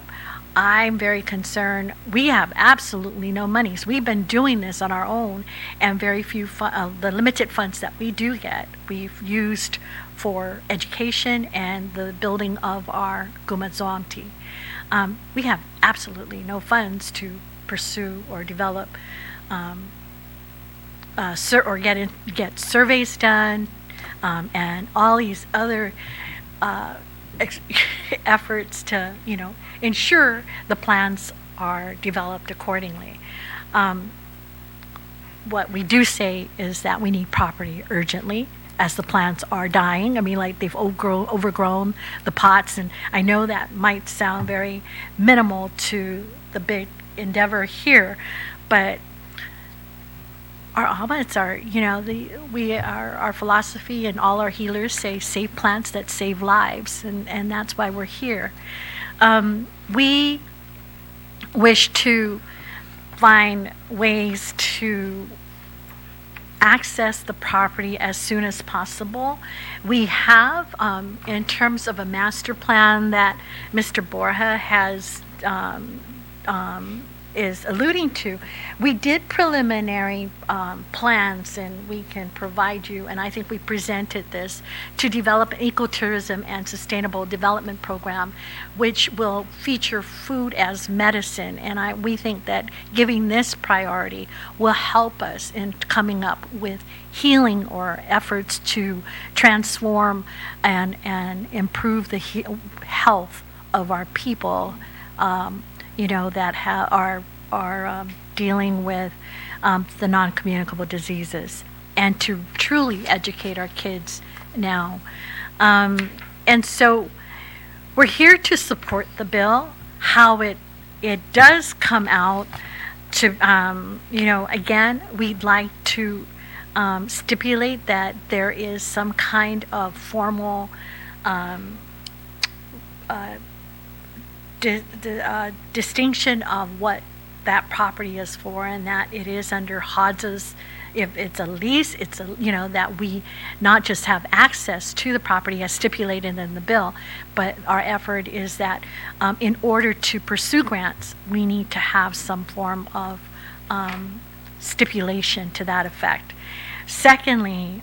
I'm very concerned. We have absolutely no monies. We've been doing this on our own, and very few the limited funds that we do get, we've used for education and the building of our Gumazoamti. We have absolutely no funds to pursue or develop or get surveys done and all these other efforts to, ensure the plans are developed accordingly. What we do say is that we need property urgently, as the plants are dying. They've overgrown the pots, and I know that might sound very minimal to the big endeavor here, but our omens are, our philosophy and all our healers say save plants that save lives, and that's why we're here. We wish to find ways to access the property as soon as possible. We have, in terms of a master plan that Mr. Borja has is alluding to, we did preliminary plans, and we can provide you, and I think we presented this, to develop an ecotourism and sustainable development program which will feature food as medicine, and we think that giving this priority will help us in coming up with healing or efforts to transform and improve the health of our people that are dealing with the non-communicable diseases, and to truly educate our kids now. And so we're here to support the bill. How it does come out to, again, we'd like to stipulate that there is some kind of formal distinction of what that property is for, and that it is under HODS's. If it's a lease, it's that we not just have access to the property as stipulated in the bill, but our effort is that in order to pursue grants, we need to have some form of stipulation to that effect. Secondly,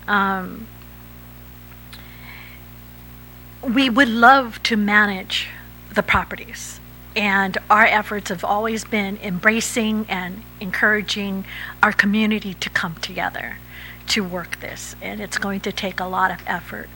we would love to manage the properties, and our efforts have always been embracing and encouraging our community to come together to work this, and it's going to take a lot of effort,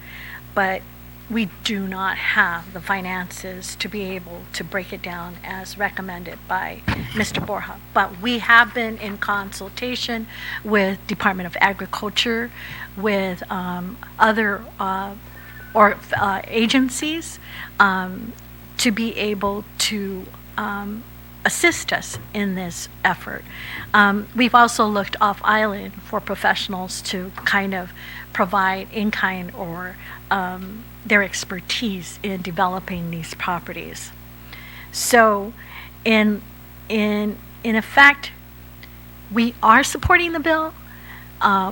but we do not have the finances to be able to break it down as recommended by Mr. Borja. But we have been in consultation with Department of Agriculture, with other agencies, to be able to assist us in this effort. We've also looked off island for professionals to kind of provide in-kind or their expertise in developing these properties. So in effect, we are supporting the bill,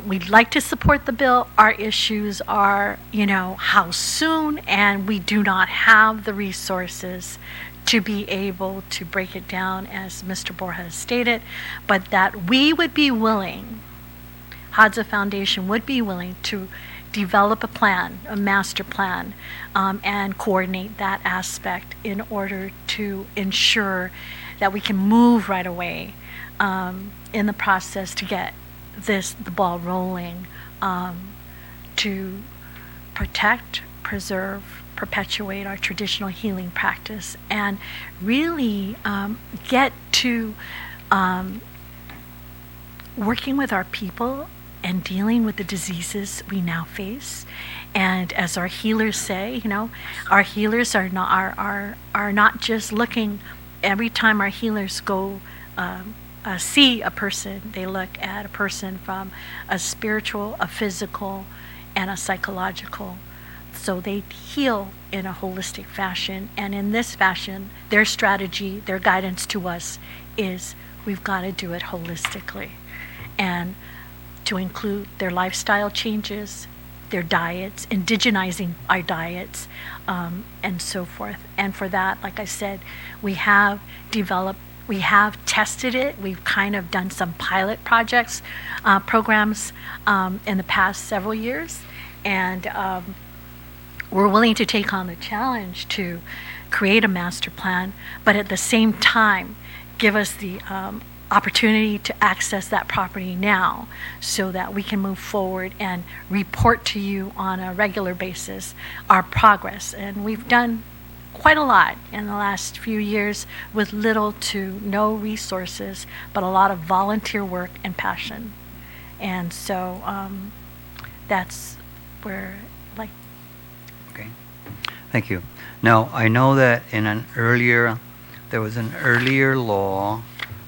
we'd like to support the bill. Our issues are, how soon, and we do not have the resources to be able to break it down, as Mr. Borja stated, but that we would be willing, Hadza Foundation would be willing to develop a plan, a master plan, and coordinate that aspect in order to ensure that we can move right away in the process to get the ball rolling, to protect, preserve, perpetuate our traditional healing practice, and really get to working with our people and dealing with the diseases we now face. And as our healers say, our healers are not just looking. Every time our healers go see a person, they look at a person from a spiritual, a physical, and a psychological. So they heal in a holistic fashion. And in this fashion, their strategy, their guidance to us is we've got to do it holistically. And to include their lifestyle changes, their diets, indigenizing our diets, and so forth. And for that, like I said, we have tested it. We've kind of done some pilot projects, programs in the past several years. And we're willing to take on the challenge to create a master plan, but at the same time, give us the opportunity to access that property now so that we can move forward and report to you on a regular basis our progress. And we've done quite a lot in the last few years with little to no resources, but a lot of volunteer work and passion. And so that's where, Okay. Thank you. Now, I know that there was an earlier law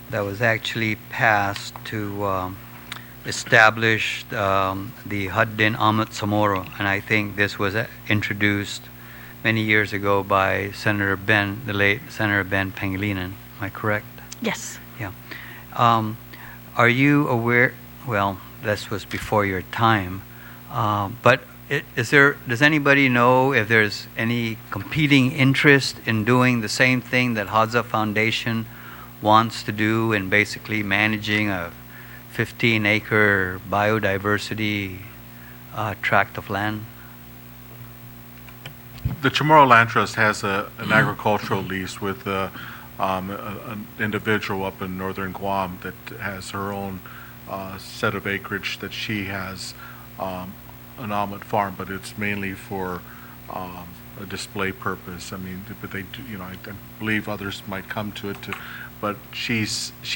that was actually passed to establish the Haddin Ahmed Samoro, and I think this was introduced many years ago by the late Senator Ben Pangilinan. Am I correct? yes. Yeah. Are you aware? Well, this was before your time, but does anybody know if there's any competing interest in doing the same thing that Hadza Foundation wants to do in basically managing a 15-acre biodiversity tract of land? The Chamorro Land Trust has an agricultural lease with an individual up in northern Guam that has her own set of acreage that she has an almond farm, but it's mainly for a display purpose. I mean, but they do, I believe others might come to it but she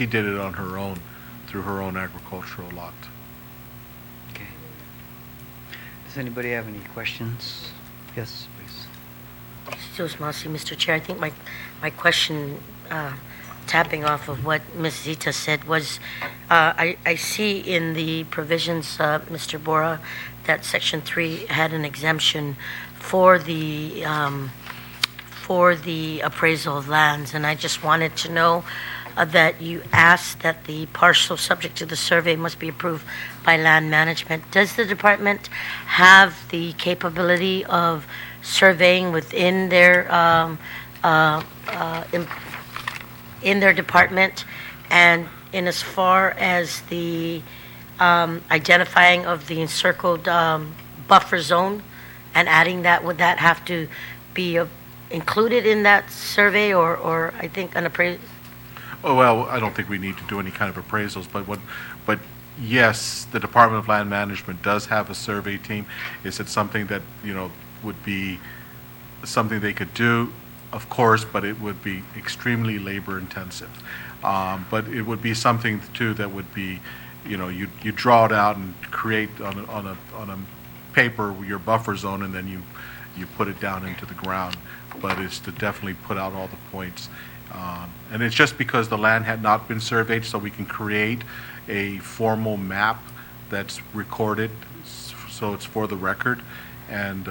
did it on her own through her own agricultural lot. Okay. Does anybody have any questions? Yes, please. So, Mr. Chair, I think my question, tapping off of what Ms. Zita said, was I see in the provisions, Mr. Borja, that Section 3 had an exemption for the appraisal of lands, and I just wanted to know that you asked that the parcel subject to the survey must be approved by land management. Does the department have the capability of surveying within their in their department, and in as far as the identifying of the encircled buffer zone and adding that, would that have to be included in that survey, or I think an appraisal? Oh, well, I don't think we need to do any kind of appraisals, but yes, the Department of Land Management does have a survey team. Is it something that, would be something they could do? Of course, but it would be extremely labor intensive. But it would be something too that would be, you draw it out and create on a paper your buffer zone, and then you put it down into the ground. But it's to definitely put out all the points. And it's just because the land had not been surveyed, so we can create a formal map that's recorded, so it's for the record. And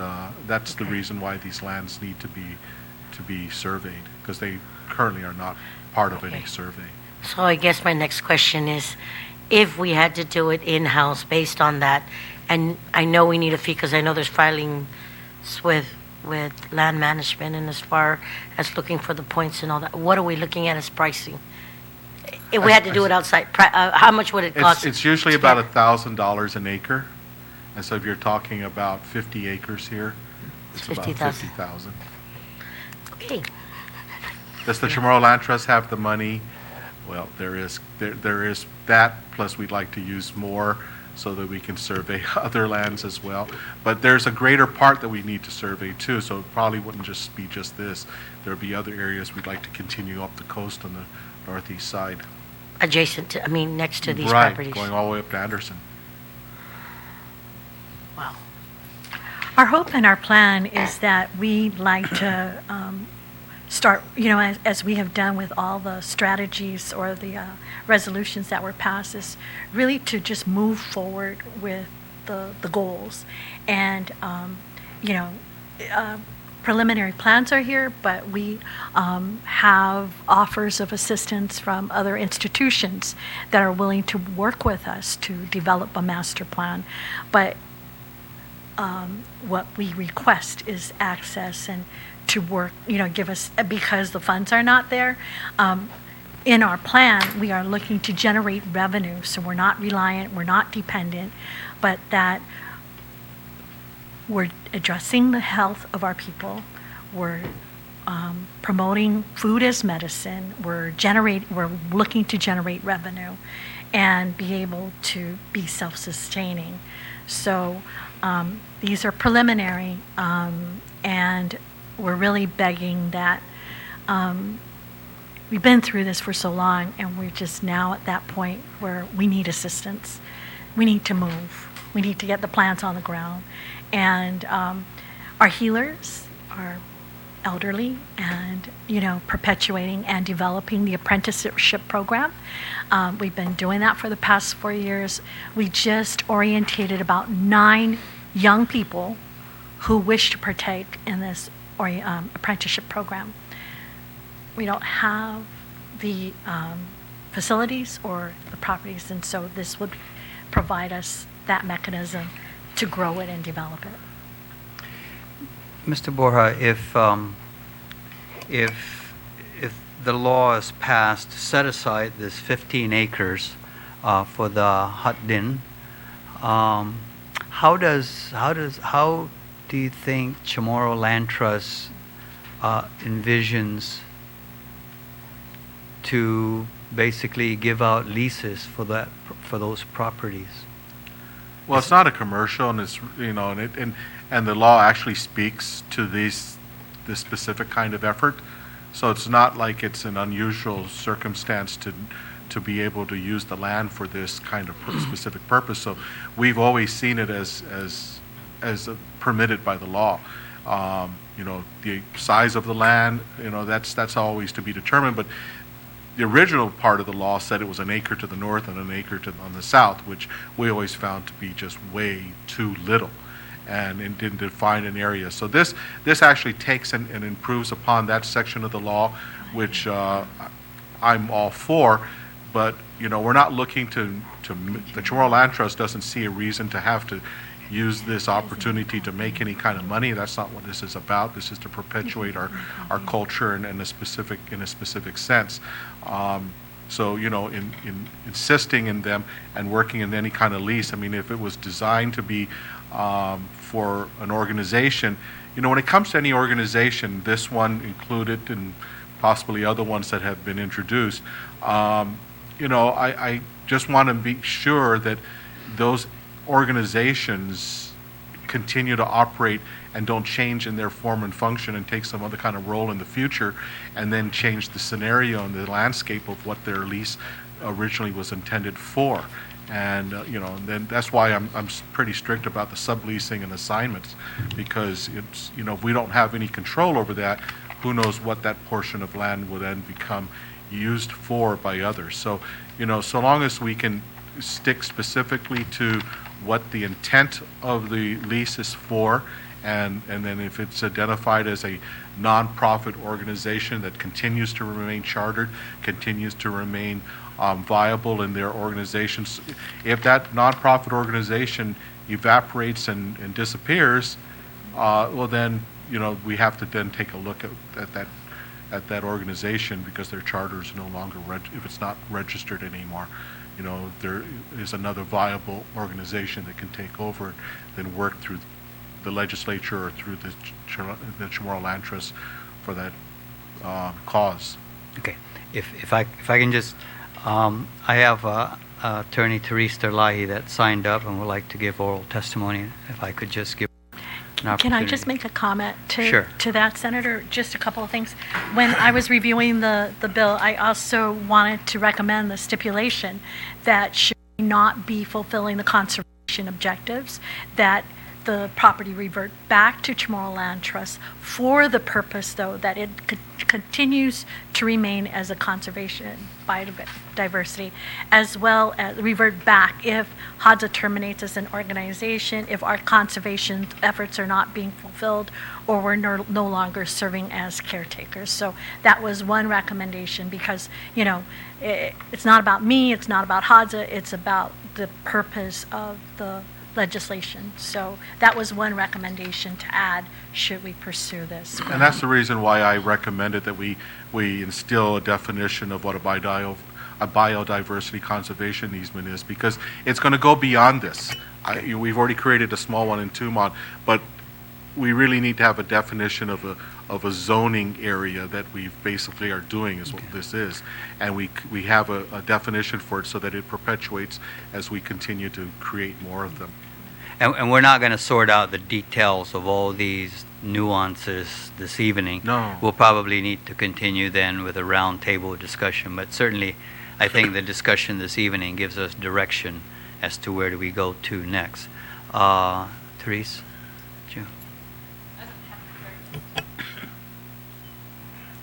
that's the reason why these lands need to be surveyed, because they currently are not part of any survey. So I guess my next question is if we had to do it in-house based on that, and I know we need a fee because I know there's filings with land management and as far as looking for the points and all that, what are we looking at as pricing? If we had to do it outside, how much would it cost? It's usually about $1,000 an acre. And so if you're talking about 50 acres here, it's about 50,000. 50,000. Okay. Does the Chamorro Land Trust have the money? Well, there is that, plus we'd like to use more so that we can survey other lands as well. But there's a greater part that we need to survey too, so it probably wouldn't just be just this. There'd be other areas we'd like to continue up the coast on the northeast side. Adjacent to, next to these Right, properties. going all the way up to Anderson. Wow. Our hope and our plan is that we'd like to start, as we have done with all the strategies or the resolutions that were passed, is really to just move forward with the goals. And, preliminary plans are here, but we have offers of assistance from other institutions that are willing to work with us to develop a master plan. But what we request is access and to work, give us, because the funds are not there. In our plan, we are looking to generate revenue, so we're not reliant, we're not dependent, but that we're addressing the health of our people. We're promoting food as medicine. We're looking to generate revenue and be able to be self-sustaining. So these are preliminary, and we're really begging that we've been through this for so long, and we're just now at that point where we need assistance. We need to move. We need to get the plants on the ground. And our healers are elderly and, perpetuating and developing the apprenticeship program. We've been doing that for the past 4 years. We just orientated about 9 young people who wish to partake in this apprenticeship program. We don't have the facilities or the properties, and so this would provide us that mechanism to grow it and develop it. Mr. Borja, if the law is passed to set aside this 15 acres for the hut din, how do you think Chamorro Land Trust envisions to basically give out leases for those properties? Well, it's not a commercial, and it's and the law actually speaks to this specific kind of effort. So it's not like it's an unusual circumstance to be able to use the land for this kind of specific purpose. So we've always seen it as permitted by the law. The size of the land, that's always to be determined. But the original part of the law said it was an acre to the north and an acre on the south, which we always found to be just way too little, and it didn't define an area. So this actually takes and improves upon that section of the law, which I'm all for. But we're not looking to the Chamorro Land Trust doesn't see a reason to have to use this opportunity to make any kind of money. That's not what this is about. This is to perpetuate our culture in a specific sense. So in insisting in them and working in any kind of lease, if it was designed to be for an organization, when it comes to any organization, this one included and possibly other ones that have been introduced, I just want to be sure that those organizations continue to operate and don't change in their form and function and take some other kind of role in the future and then change the scenario and the landscape of what their lease originally was intended for. And then that's why I'm pretty strict about the subleasing and assignments, because it's if we don't have any control over that, who knows what that portion of land will then become used for by others. So so long as we can stick specifically to what the intent of the lease is for, and then if it's identified as a nonprofit organization that continues to remain chartered, continues to remain viable in their organizations. If that nonprofit organization evaporates and disappears, well then, we have to then take a look at that organization, because their charter is no longer, if it's not registered anymore. There is another viable organization that can take over, then work through the legislature or through the Chamorro Land Trust for that cause. Okay. If I can just, I have Attorney Therese Terlahi that signed up and would like to give oral testimony. If I could just give an opportunity. Can I just make a comment Sure. to that, Senator? Just a couple of things. When I was reviewing the bill, I also wanted to recommend the stipulation that should we not be fulfilling the conservation objectives, that the property revert back to Chamorro Land Trust for the purpose, though, that it continues to remain as a conservation biodiversity, as well as revert back if HADSA terminates as an organization, if our conservation efforts are not being fulfilled, or we're no longer serving as caretakers. So that was one recommendation, because, it's not about me, it's not about HADSA, it's about the purpose of the legislation. So that was one recommendation to add should we pursue this. And that's the reason why I recommended that we instill a definition of what a biodiversity conservation easement is, because it's going to go beyond this. We've already created a small one in Tumon, but we really need to have a definition of a zoning area that we basically are doing, is what this is. And we have a definition for it so that it perpetuates as we continue to create more of them. And we're not going to sort out the details of all these nuances this evening. No. We'll probably need to continue then with a roundtable discussion, but certainly I think the discussion this evening gives us direction as to where do we go to next. Therese?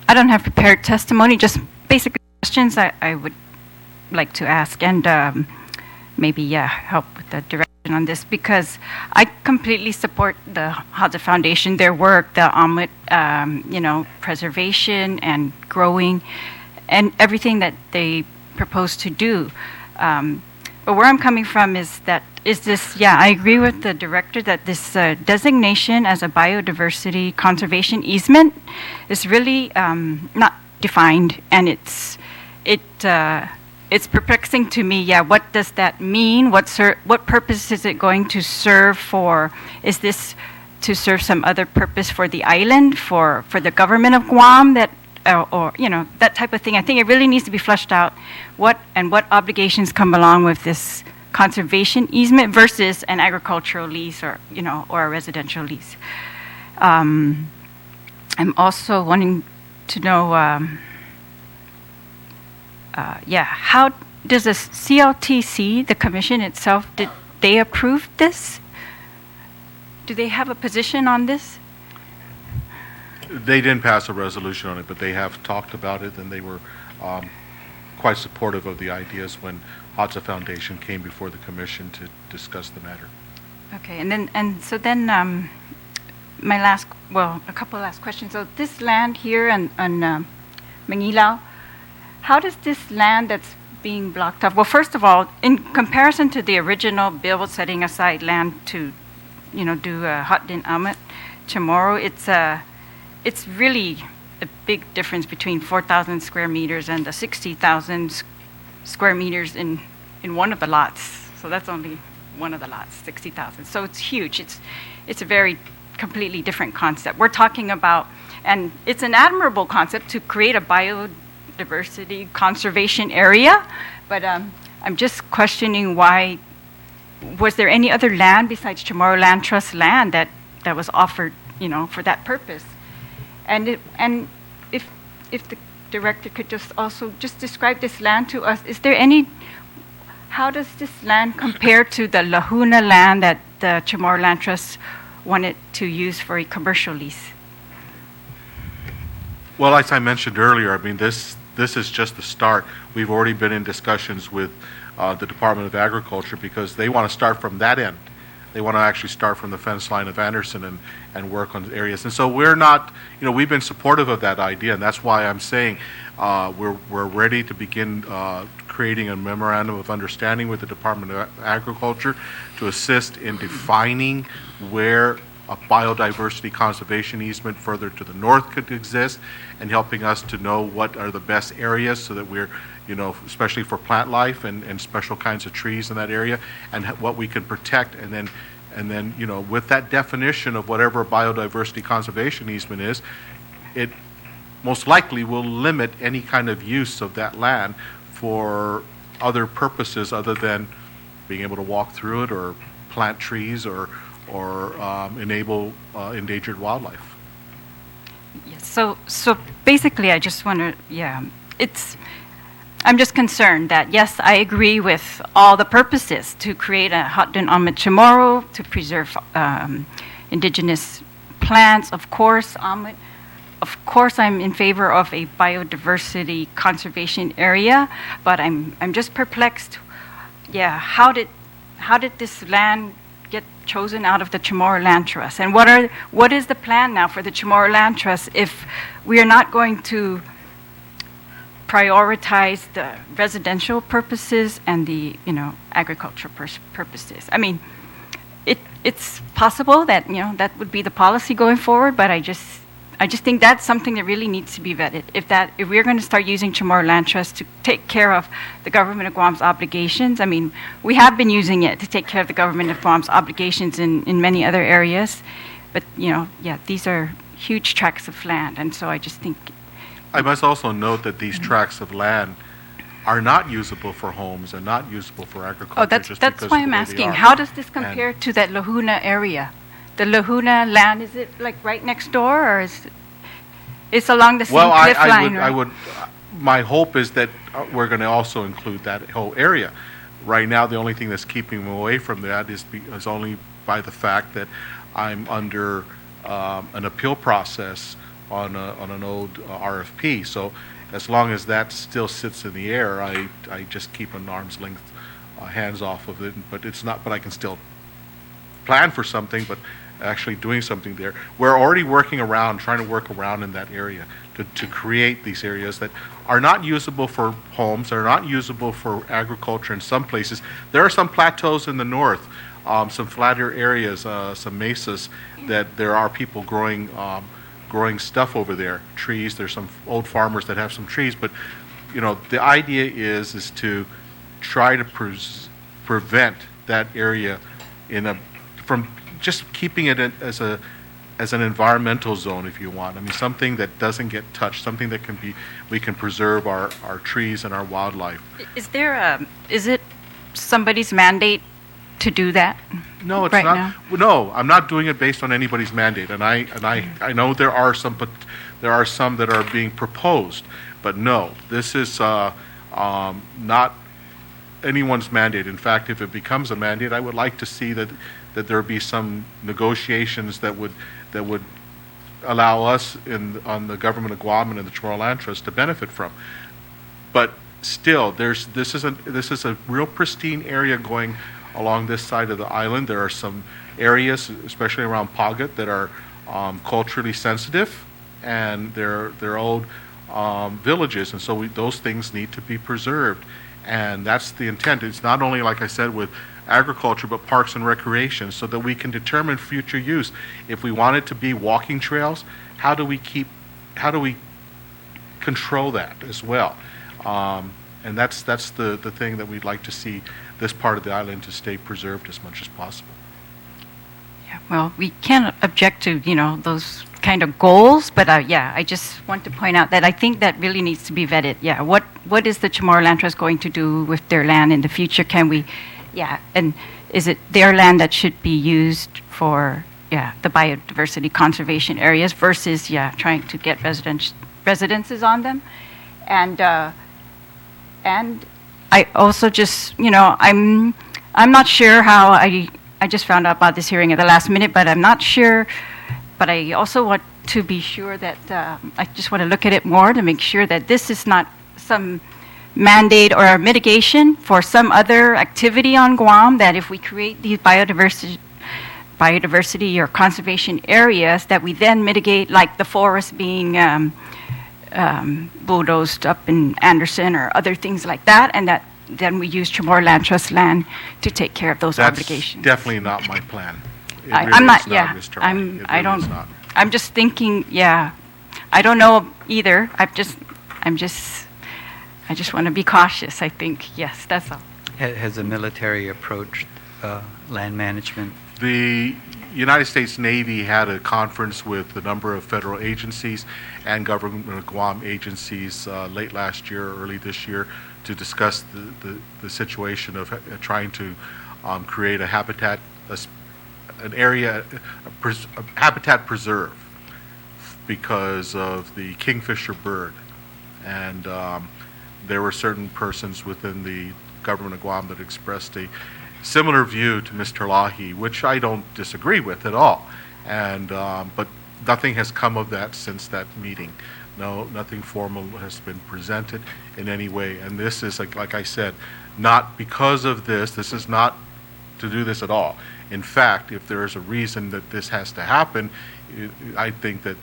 I don't have prepared testimony, just basic questions I would like to ask, and maybe help with the direction on this, because I completely support the HADSA Foundation, their work, the omelet, preservation and growing, and everything that they propose to do. But where I'm coming from is this, I agree with the director that this designation as a biodiversity conservation easement is really not defined, and it's perplexing to me. What does that mean? What purpose is it going to serve for? Is this to serve some other purpose for the island, for the government of Guam, that that type of thing? I think it really needs to be fleshed out. What obligations come along with this conservation easement versus an agricultural lease, or a residential lease? I'm also wanting to know. How does the CLTC, the commission itself, did they approve this? Do they have a position on this? They didn't pass a resolution on it, but they have talked about it, and they were quite supportive of the ideas when HADSA Foundation came before the commission to discuss the matter. Okay, so then a couple of last questions. So this land here on Mangilaw, how does this land that's being blocked off? Well, first of all, in comparison to the original bill setting aside land to, do hot din amet Chamorro, it's really a big difference between 4,000 square meters and the 60,000 square meters in one of the lots. So that's only one of the lots, 60,000. So it's huge. It's a very completely different concept. We're talking about, and it's an admirable concept to create a biodiversity conservation area, but I'm just questioning why. Was there any other land besides Chamorro Land Trust land that was offered, for that purpose? And if the director could just describe this land to us, how does this land compare to the Lahuna land that the Chamorro Land Trust wanted to use for a commercial lease? Well, as I mentioned earlier, this is just the start. We've already been in discussions with the Department of Agriculture, because they want to start from that end They want to actually start from the fence line of Anderson and work on areas. And so we're not, we've been supportive of that idea, and that's why I'm saying we're ready to begin creating a memorandum of understanding with the Department of Agriculture to assist in defining where a biodiversity conservation easement further to the north could exist, and helping us to know what are the best areas so that we're, especially for plant life and special kinds of trees in that area, and what we can protect. And then with that definition of whatever a biodiversity conservation easement is, it most likely will limit any kind of use of that land for other purposes other than being able to walk through it or plant trees or enable endangered wildlife. Yes, so basically I just want to, I'm just concerned that, yes, I agree with all the purposes to create a hotdon on Chamorro, to preserve indigenous plants, of course, of course, I'm in favor of a biodiversity conservation area, but I'm just perplexed. Yeah, how did this land get chosen out of the Chamorro Land Trust? And what is the plan now for the Chamorro Land Trust if we are not going to prioritize the residential purposes and the agricultural purposes? I mean, it's possible that that would be the policy going forward, but I just think that's something that really needs to be vetted. If we're going to start using Chamorro Land Trust to take care of the government of Guam's obligations, I mean, we have been using it to take care of the government of Guam's obligations in many other areas, but these are huge tracts of land, and so I just think. I must also note that these tracts of land are not usable for homes and not usable for agriculture. Oh, that's why I'm asking. How does this compare to that Lahuna area? The Lahuna land, is it like right next door, or it's along the same cliff line? Well, my hope is that we're going to also include that whole area. Right now, the only thing that's keeping me away from that is only by the fact that I'm under an appeal process on an old RFP. So as long as that still sits in the air, I just keep an arm's length hands off of it. But it's not. But I can still plan for something, but actually doing something there. We're already trying to work around in that area to create these areas that are not usable for homes, are not usable for agriculture in some places. There are some plateaus in the north, some flatter areas, some mesas that there are people growing stuff over there, trees. There's some old farmers that have some trees, but the idea is to try to prevent that area from just keeping it as an environmental zone, if you want. I mean, something that doesn't get touched, something that we can preserve our trees and our wildlife. Is it somebody's mandate to do that? No, it's right not. Now? No, I'm not doing it based on anybody's mandate, and I know there are some, but there are some that are being proposed. But no, this is not anyone's mandate. In fact, if it becomes a mandate, I would like to see that there be some negotiations that would allow us on the government of Guam and in the Chamorro Land Trust to benefit from. But still, this is a real pristine area going along this side of the island. There are some areas, especially around Pagat, that are culturally sensitive, and they're old villages, and so those things need to be preserved. And that's the intent. It's not only, like I said, with agriculture, but parks and recreation, so that we can determine future use. If we want it to be walking trails, how do we control that as well? And that's the thing that we'd like to see this part of the island to stay preserved as much as possible. Yeah, well, we can't object to those kind of goals, but I just want to point out that I think that really needs to be vetted. Yeah, what is the Chamorro Land Trust going to do with their land in the future? Can we? Yeah, and is it their land that should be used for the biodiversity conservation areas versus trying to get residences on them, and I also just I'm not sure how I just found out about this hearing at the last minute, but I'm not sure. But I also want to be sure that I just want to look at it more to make sure that this is not some mandate or mitigation for some other activity on Guam, that if we create these biodiversity biodiversity or conservation areas that we then mitigate, like the forest being bulldozed up in Anderson or other things like that, and that then we use Chamorro Land Trust land to take care of those obligations. That's definitely not my plan. It I'm really not, is yeah, Mr. Lahi. It I really don't, is not. I'm just thinking, yeah, I don't know either. I just want to be cautious, I think. Yes, that's all. Has the military approached land management? The United States Navy had a conference with a number of federal agencies and government of Guam agencies late last year, early this year, to discuss the situation of trying to create a habitat, an area, a habitat preserve because of the kingfisher bird. And there were certain persons within the government of Guam that expressed a similar view to Mr. Lahi, which I don't disagree with at all. And but nothing has come of that since that meeting. No, nothing formal has been presented in any way. And this is, like I said, not because of this. This is not to do this at all. In fact, if there is a reason that this has to happen, I think that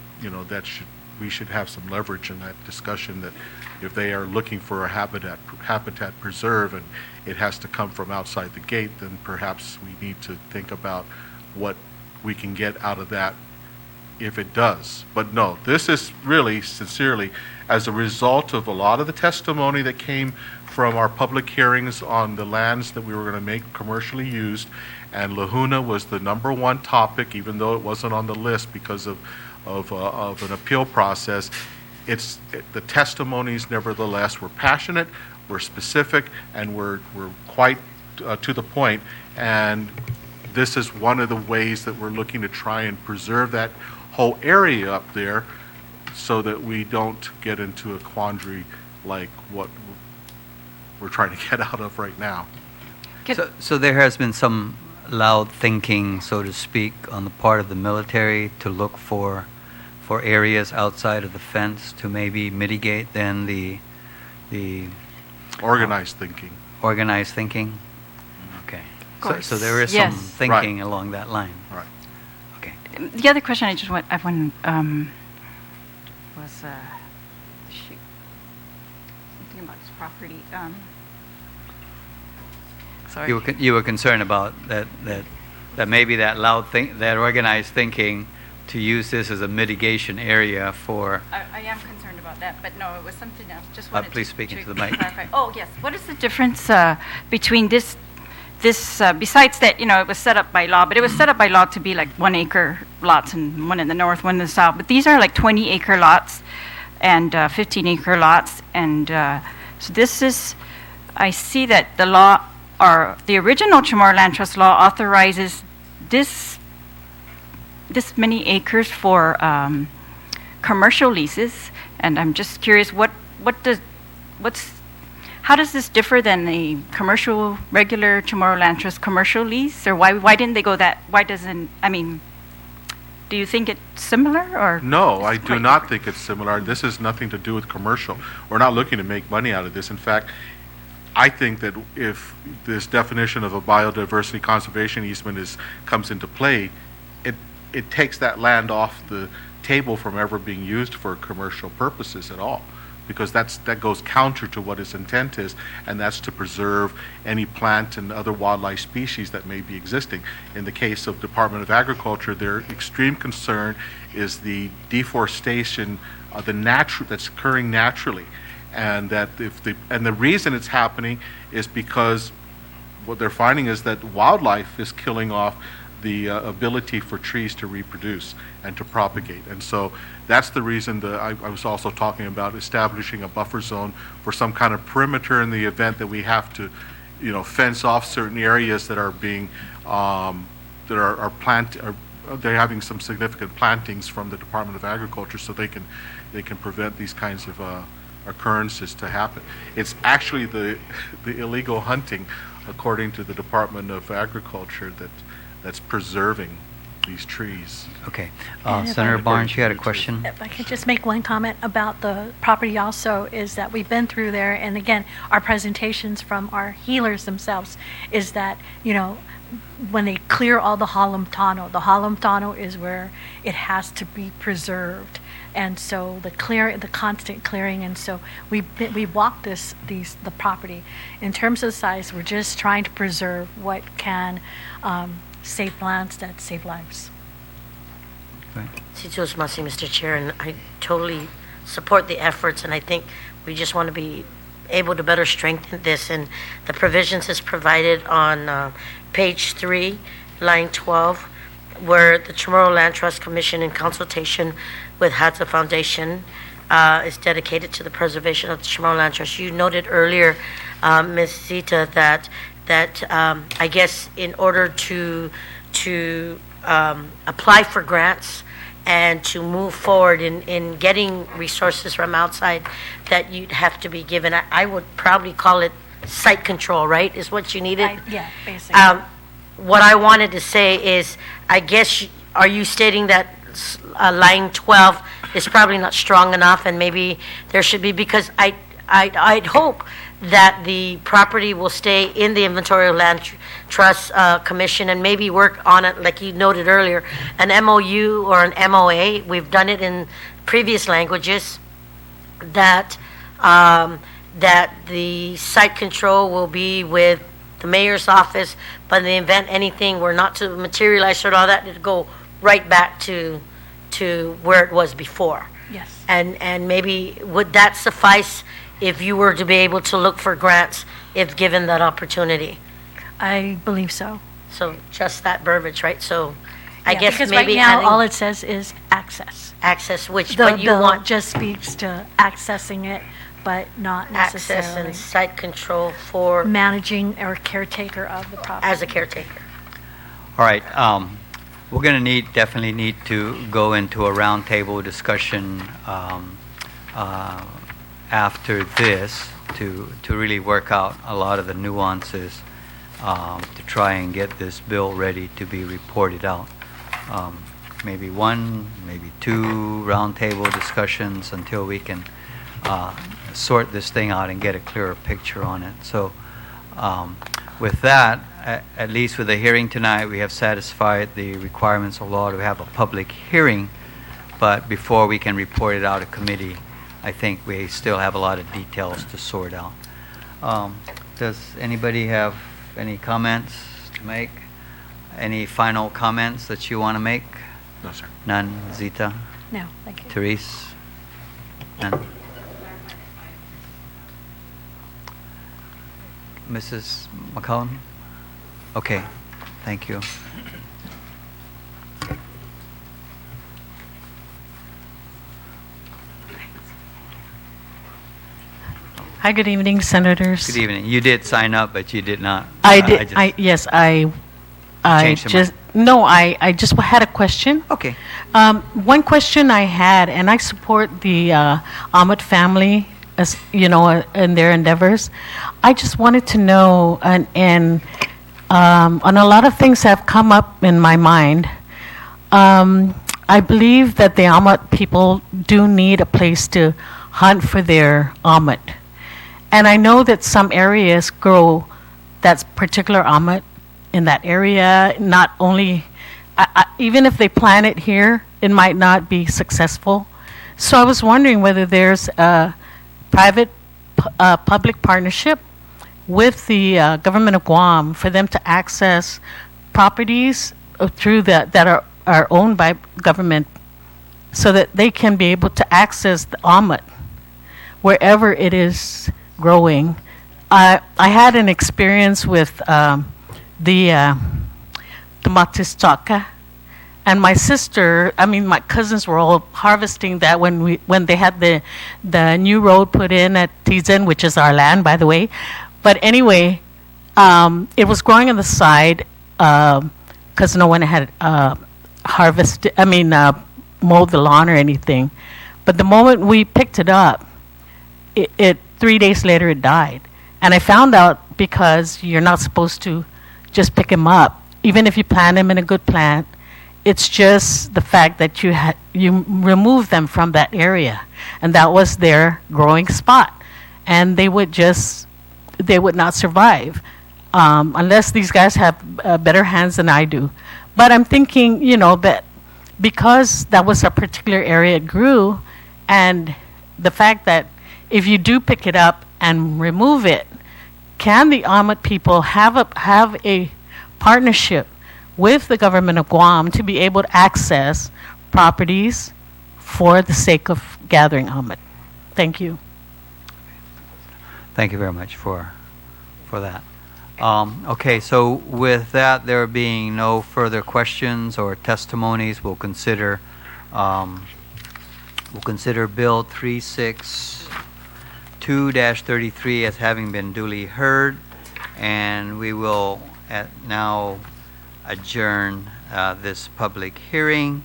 we should have some leverage in that discussion. That if they are looking for a habitat preserve and it has to come from outside the gate, then perhaps we need to think about what we can get out of that if it does. But no, this is really, sincerely, as a result of a lot of the testimony that came from our public hearings on the lands that we were going to make commercially used, and Lahuna was the number one topic, even though it wasn't on the list because of an appeal process. The testimonies, nevertheless, were passionate, were specific, and were quite to the point. And this is one of the ways that we're looking to try and preserve that whole area up there so that we don't get into a quandary like what we're trying to get out of right now. So there has been some loud thinking, so to speak, on the part of the military to look for areas outside of the fence to maybe mitigate then the organized thinking. Organized thinking? Okay. course. So there is Yes. some thinking along that line. Right. Okay. The other question I want was something about his property. Sorry. You were concerned about that maybe that that organized thinking to use this as a mitigation area for. I am concerned about that, but no, it was something else. Just wanted please to, speak to into the mic. clarify. Oh yes, what is the difference between this besides that, it was set up by law, but it was set up by law to be like 1 acre lots, and one in the north, one in the south. But these are like 20 acre lots and 15 acre lots, and so this is. I see that the law, or the original Chamorro Land Trust law, authorizes this many acres for commercial leases, and I'm just curious, how does this differ than the commercial, regular Chamorro Land Trust commercial lease, or why didn't they go that? Why doesn't? I mean, do you think it's similar, or? No, I do not think it's similar. This has nothing to do with commercial. We're not looking to make money out of this. In fact, I think that if this definition of a biodiversity conservation easement comes into play, it takes that land off the table from ever being used for commercial purposes at all, because that goes counter to what its intent is, and that's to preserve any plant and other wildlife species that may be existing. In the case of Department of Agriculture, their extreme concern is the deforestation that's occurring naturally, and that the reason it's happening is because what they're finding is that wildlife is killing off the ability for trees to reproduce and to propagate. And so that's the reason that I was also talking about establishing a buffer zone for some kind of perimeter in the event that we have to, fence off certain areas that are being, they're having some significant plantings from the Department of Agriculture, so they can prevent these kinds of occurrences to happen. It's actually the illegal hunting, according to the Department of Agriculture, that's preserving these trees. Okay. And if Senator I- Barnes, you had a question? If I could just make one comment about the property also, is that we've been through there, and again, our presentations from our healers themselves is that, when they clear all the halamtano is where it has to be preserved. And so the constant clearing, and so we walked the property. In terms of size, we're just trying to preserve what can save plants that save lives. Sitos Masi, Mr. Chair, and I totally support the efforts, and I think we just want to be able to better strengthen this, and the provisions is provided on page 3, line 12, where the Chamorro Land Trust Commission, in consultation with Hadza Foundation, is dedicated to the preservation of the Chamorro Land Trust. You noted earlier, Ms. Zita, that I guess in order to apply for grants and to move forward in getting resources from outside, that you'd have to be given, I would probably call it site control, right, is what you needed? Yeah, basically. What I wanted to say is, I guess, are you stating that line 12 is probably not strong enough, and maybe there should be, because I'd hope that the property will stay in the Inventory of Land Trust Commission, and maybe work on it, like you noted earlier, an MOU or an MOA. We've done it in previous languages, that the site control will be with the mayor's office, but in the event anything were not to materialize or all that, it'd go right back to where it was before. Yes. And maybe would that suffice if you were to be able to look for grants if given that opportunity? I believe so. So just that verbiage, right? So I Yeah, guess because maybe right now, adding all it says is access. access, which, The but you bill want just speaks to accessing it, but not access necessarily and site control for, managing or caretaker of the property. as a caretaker. All right. We're going to definitely need to go into a roundtable discussion after this to really work out a lot of the nuances to try and get this bill ready to be reported out. Maybe one, maybe two roundtable discussions until we can sort this thing out and get a clearer picture on it. So with that, at least with the hearing tonight, we have satisfied the requirements of law to have a public hearing, but before we can report it out to committee, I think we still have a lot of details to sort out. Does anybody have any comments to make? Any final comments that you want to make? No, sir. None. Zita? No, thank you. Therese? None. Mrs. McCollum? Okay, thank you. Hi, good evening, Senators. Good evening. You did sign up, but you did not. I did. just- I Changed your just no. I just had a question. Okay. One question I had, and I support the Ahmed family, as you know, in their endeavors. I just wanted to know, and on a lot of things have come up in my mind. I believe that the Ahmed people do need a place to hunt for their Ahmed. And I know that some areas grow that particular Ahmed in that area. Not only, even if they plant it here, it might not be successful. So I was wondering whether there's a private-public partnership with the government of Guam for them to access properties through that are owned by government, so that they can be able to access the Ahmed wherever it is growing. I had an experience with the Matistaka, and my sister, my cousins were all harvesting that when they had the new road put in at Tizen, which is our land, by the way. But anyway, it was growing on the side because no one had mowed the lawn or anything. But the moment we picked it up, it 3 days later it died. And I found out because you're not supposed to just pick him up. Even if you plant him in a good plant, It's just the fact that you remove them from that area, and that was their growing spot, and they would not survive unless these guys have better hands than I do. But I'm thinking, that because that was a particular area it grew, and the fact that if you do pick it up and remove it, can the Amat people have a partnership with the government of Guam to be able to access properties for the sake of gathering Amat? Thank you. Thank you very much for that. Okay, so with that, there being no further questions or testimonies, we'll consider Bill 362-33 as having been duly heard, and we will now adjourn this public hearing.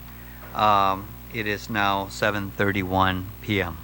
It is now 7:31 p.m.